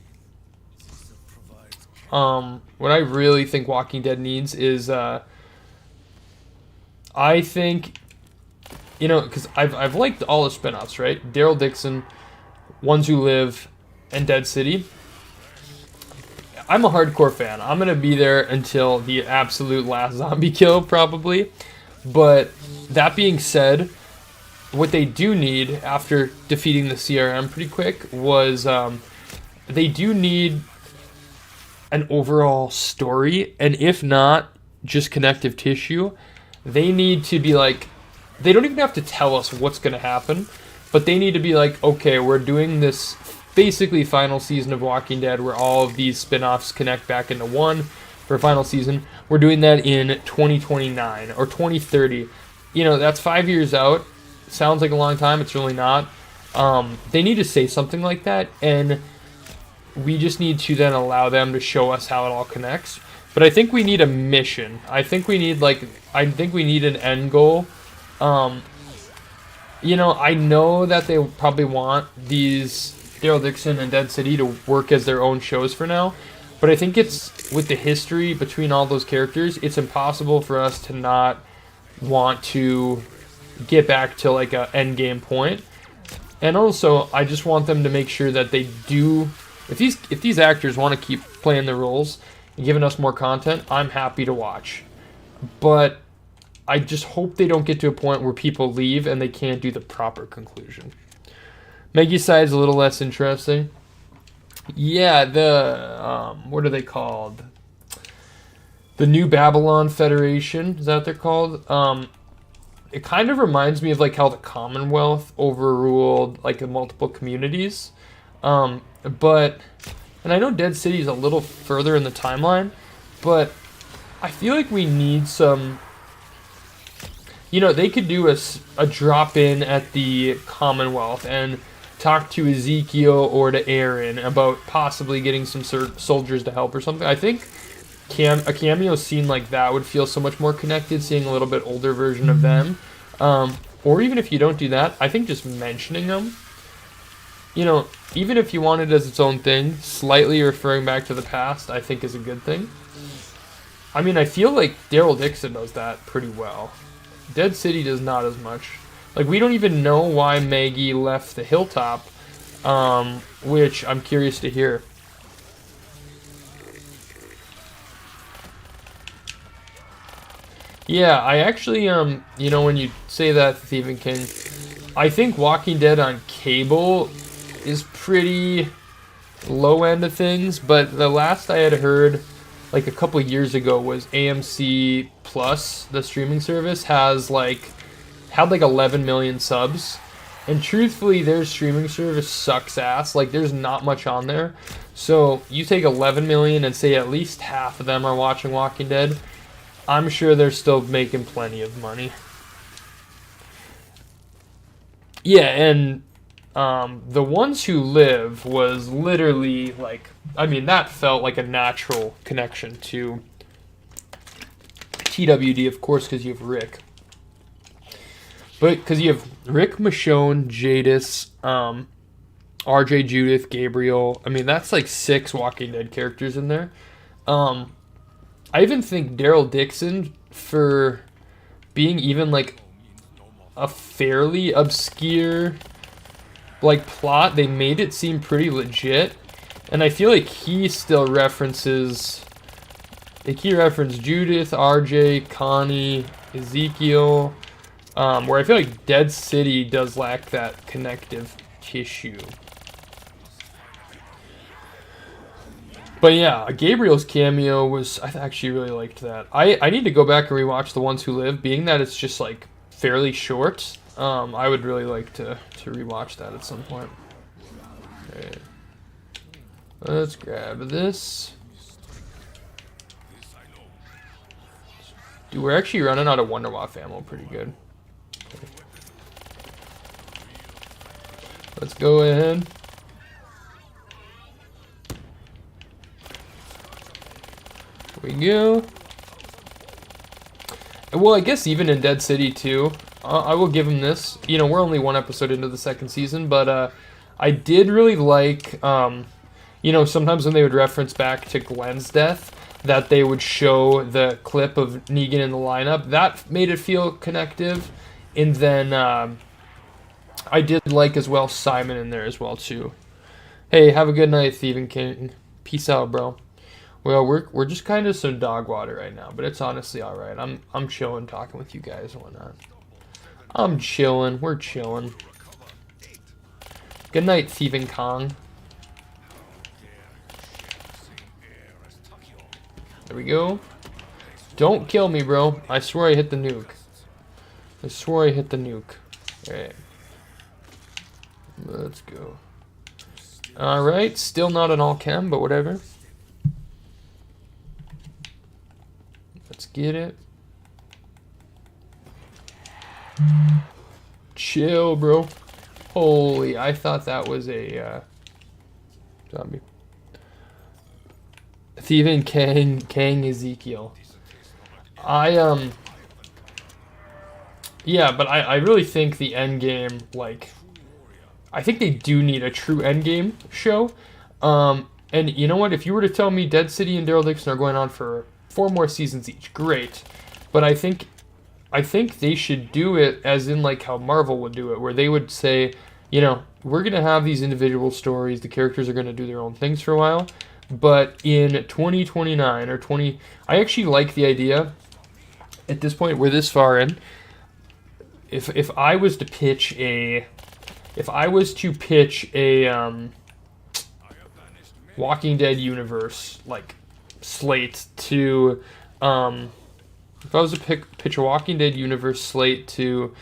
what I really think Walking Dead needs is, I think, you know, because I've liked all the spinoffs, right? Daryl Dixon, Ones Who Live, and Dead City. I'm a hardcore fan. I'm gonna be there until the absolute last zombie kill, probably. But that being said, what they do need after defeating the CRM pretty quick was they do need an overall story, and if not, just connective tissue. They need to be like, they don't even have to tell us what's going to happen, but they need to be like, okay, we're doing this basically final season of Walking Dead where all of these spin-offs connect back into one for a final season. We're doing that in 2029 or 2030. You know, that's 5 years out. Sounds like a long time. It's really not. They need to say something like that, and we just need to then allow them to show us how it all connects. But I think we need a mission. I think we need an end goal. You know, I know that they probably want these Daryl Dixon and Dead City to work as their own shows for now, but I think it's, with the history between all those characters, it's impossible for us to not want to get back to like a end game point. And also, I just want them to make sure that they do, if these actors want to keep playing their roles and giving us more content, I'm happy to watch. But I just hope they don't get to a point where people leave and they can't do the proper conclusion. Megicide's a little less interesting. Yeah, the what are they called? The New Babylon Federation, is that what they're called? It kind of reminds me of like how the Commonwealth overruled like the multiple communities. But, and I know Dead City is a little further in the timeline, but I feel like we need some, you know, they could do a drop in at the Commonwealth and talk to Ezekiel or to Aaron about possibly getting some soldiers to help or something. I think a cameo scene like that would feel so much more connected, seeing a little bit older version of them. Or even if you don't do that, I think just mentioning them, you know, even if you want it as its own thing, slightly referring back to the past, I think is a good thing. I mean, I feel like Daryl Dixon does that pretty well. Dead City does not as much. Like, we don't even know why Maggie left the hilltop, which I'm curious to hear. Yeah, I actually, you know, when you say that, Stephen King, I think Walking Dead on cable is pretty low end of things, but the last I had heard, like a couple years ago, was AMC Plus, the streaming service, had like 11 million subs, and truthfully, their streaming service sucks ass. Like, there's not much on there. So you take 11 million and say at least half of them are watching Walking Dead, I'm sure they're still making plenty of money. Yeah, and The Ones Who Live was literally like, I mean, that felt like a natural connection to TWD, of course, because you have Rick. But because you have Rick, Michonne, Jadis, RJ, Judith, Gabriel. I mean, that's like 6 Walking Dead characters in there. I even think Daryl Dixon, for being even like a fairly obscure like plot, they made it seem pretty legit. And I feel like he still references, like he referenced Judith, RJ, Connie, Ezekiel, where I feel like Dead City does lack that connective tissue. But yeah, Gabriel's cameo was, I actually really liked that. I need to go back and rewatch The Ones Who Live, being that it's just like fairly short. I would really like to rewatch that at some point. Okay. Let's grab this. Dude, we're actually running out of Wonderwaff ammo pretty good. Okay. Let's go ahead. Here we go. Well, I guess even in Dead City 2, I will give him this. You know, we're only 1 episode into the 2nd season, but I did really like, you know, sometimes when they would reference back to Glenn's death, that they would show the clip of Negan in the lineup. That made it feel connective. And then I did like as well Simon in there as well, too. Hey, have a good night, Stephen King. Peace out, bro. Well, we're just kind of some dog water right now, but it's honestly all right. I'm chilling, talking with you guys and whatnot. I'm chilling. We're chilling. Good night, Stephen Kong. There we go. Don't kill me, bro. I swear I hit the nuke. I swear I hit the nuke. Alright. Let's go. Alright, still not an all chem, but whatever. Let's get it. Chill, bro. Holy, I thought that was a zombie. Stephen Kang Ezekiel. Yeah, but I really think the end game, like, I think they do need a true end game show. And you know what? If you were to tell me Dead City and Daryl Dixon are going on for 4 more seasons each, great. But I think they should do it as in like how Marvel would do it, where they would say, you know, we're going to have these individual stories, the characters are going to do their own things for a while, but in 2029 or 20, I actually like the idea at this point, we're this far in, if I was to pitch a Walking Dead universe, like, slate to, if I was to pitch a Walking Dead universe slate to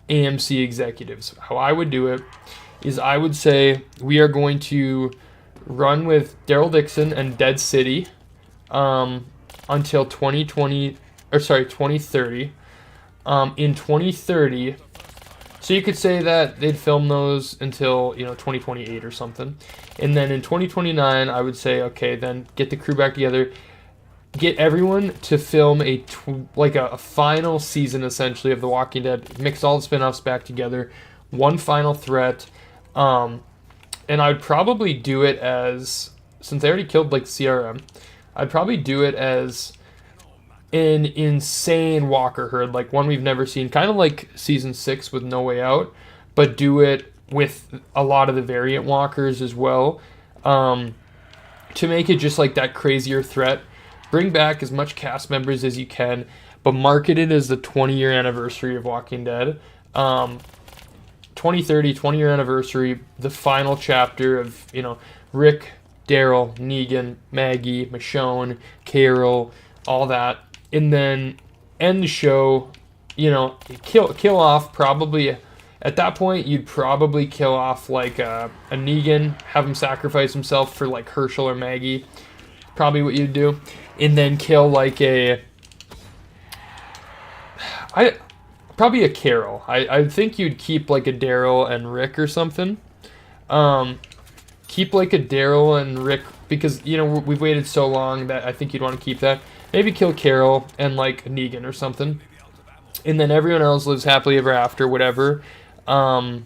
AMC executives, how I would do it is I would say we are going to run with Daryl Dixon and Dead City until 2030. In 2030, So you could say that they'd film those until 2028 or something, and then in 2029 I would say okay, then get the crew back together, get everyone to film a final season essentially of The Walking Dead, mix all the spin-offs back together, one final threat, and I'd probably do it as, since they already killed like CRM, I'd probably do it as an insane walker herd, like one we've never seen, kind of like season 6 with No Way Out, but do it with a lot of the variant walkers as well, to make it just like that crazier threat. Bring back as much cast members as you can, but market it as the 20-year anniversary of Walking Dead. 2030, 20-year anniversary, the final chapter of, Rick, Daryl, Negan, Maggie, Michonne, Carol, all that. And then end the show, kill off probably, at that point, you'd probably kill off like a Negan, have him sacrifice himself for like Herschel or Maggie. Probably what you'd do. And then kill like probably a Carol. I think you'd keep like a Daryl and Rick or something. Keep like a Daryl and Rick, because we've waited so long that I think you'd want to keep that. Maybe kill Carol and like Negan or something, and then everyone else lives happily ever after, whatever. And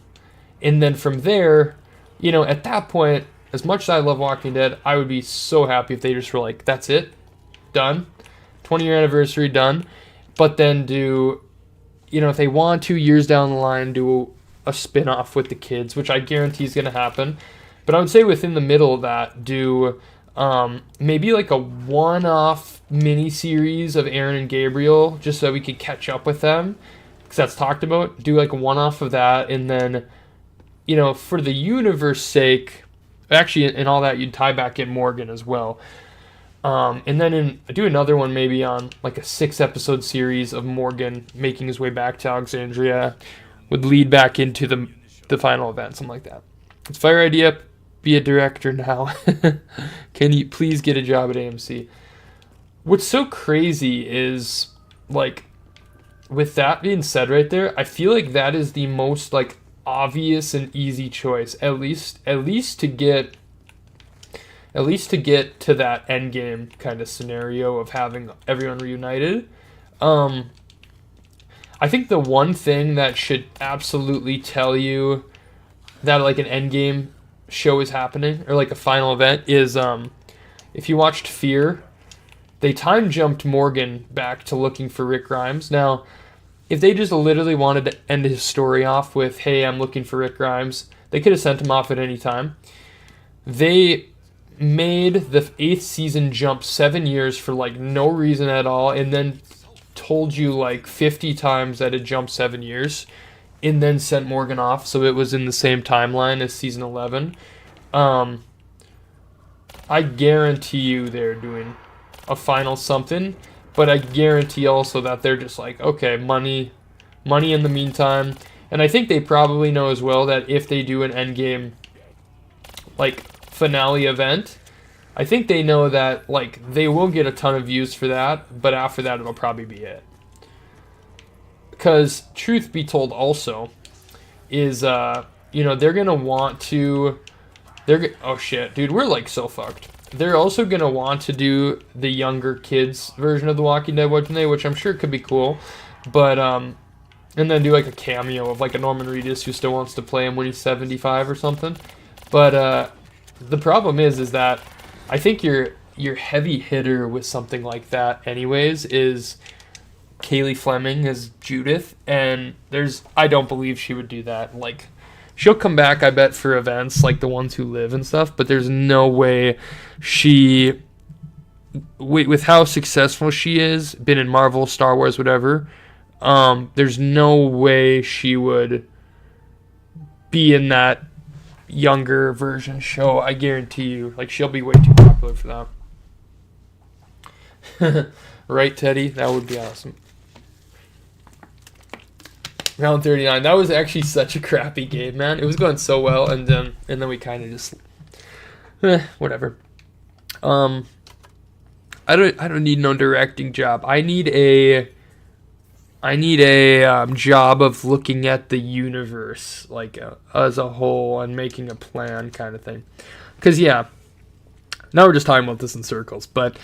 then from there, at that point, as much as I love Walking Dead, I would be so happy if they just were like, that's it, done, 20-year anniversary, done. But then do, if they want 2 years down the line, do a spin-off with the kids, which I guarantee is going to happen. But I would say within the middle of that, do maybe like a one-off mini-series of Aaron and Gabriel, just so we could catch up with them, because that's talked about. Do like a one-off of that, and then, for the universe sake, actually, in all that, you'd tie back in Morgan as well. And then do another one maybe on like a 6-episode series of Morgan making his way back to Alexandria, would lead back into the final event, something like that. It's a fire idea. Be a director now. Can you please get a job at AMC? What's so crazy is, like, with that being said right there, I feel like that is the most like obvious and easy choice, at least to get to that end game kind of scenario of having everyone reunited. I think the one thing that should absolutely tell you that like an end game show is happening, or like a final event, is if you watched Fear, they time jumped Morgan back to looking for Rick Grimes. Now, if they just literally wanted to end his story off with, hey, I'm looking for Rick Grimes, they could have sent him off at any time. They made the 8th season jump 7 years for like no reason at all, and then told you like 50 times that it jumped 7 years, and then sent Morgan off so it was in the same timeline as season 11. I guarantee you they're doing a final something, but I guarantee also that they're just like, okay, money in the meantime. And I think they probably know as well that if they do an endgame like finale event, I think they know that like they will get a ton of views for that, but after that it'll probably be it. Because truth be told also is they're gonna want to, oh shit, dude, we're like so fucked. They're also gonna want to do the younger kids version of The Walking Dead, wouldn't they? Which I'm sure could be cool, but and then do like a cameo of like a Norman Reedus who still wants to play him when he's 75 or something. But the problem is that I think your heavy hitter with something like that anyways is Kaylee Fleming as Judith, and I don't believe she would do that. Like, she'll come back, I bet, for events like the ones who live and stuff, but there's no way she, with how successful she is, been in Marvel, Star Wars, whatever, there's no way she would be in that younger version show. I guarantee you. Like, she'll be way too popular for that. Right, Teddy? That would be awesome. Round 39. That was actually such a crappy game, man. It was going so well, and then we kind of just whatever. I don't need no directing job. I need I need a job of looking at the universe like as a whole and making a plan kind of thing. Because yeah, now we're just talking about this in circles. But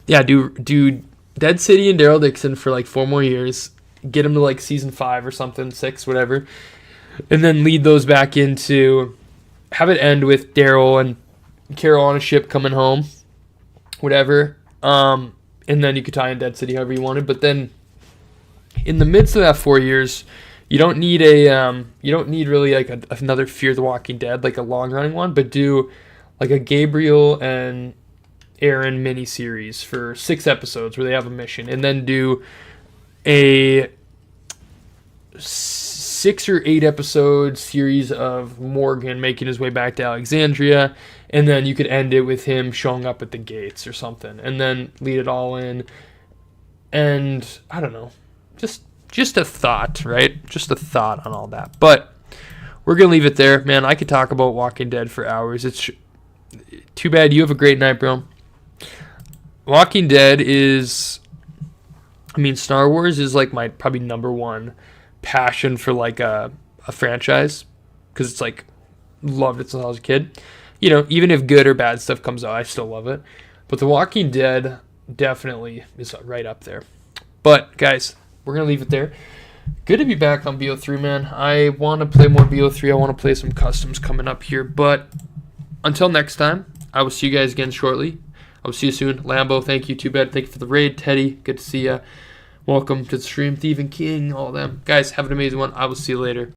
yeah, do Dead City and Daryl Dixon for like 4 more years. Get them to like season 5 or something, 6, whatever, and then lead those back into have it end with Daryl and Carol on a ship coming home, whatever. And then you could tie in Dead City however you wanted. But then in the midst of that 4 years, you don't need really like another Fear the Walking Dead, like a long running one, but do like a Gabriel and Aaron miniseries for 6 episodes where they have a mission, and then do a 6 or 8 episode series of Morgan making his way back to Alexandria, and then you could end it with him showing up at the gates or something, and then lead it all in. And I don't know, just a thought, right? Just a thought on all that. But we're gonna leave it there, man. I could talk about Walking Dead for hours. It's too bad. You have a great night, bro. Walking Dead is, I mean, Star Wars is like my probably number one passion for like a franchise, because it's like loved it since I was a kid. You know, even if good or bad stuff comes out, I still love it. But The Walking Dead definitely is right up there. But guys, we're gonna leave it there. Good to be back on BO3, man. I want to play more BO3. I want to play some customs coming up here. But until next time, I will see you guys again shortly. I will see you soon. Lambo, thank you. Too bad. Thank you for the raid. Teddy, good to see ya. Welcome to the stream. Thieving King, all of them. Guys, have an amazing one. I will see you later.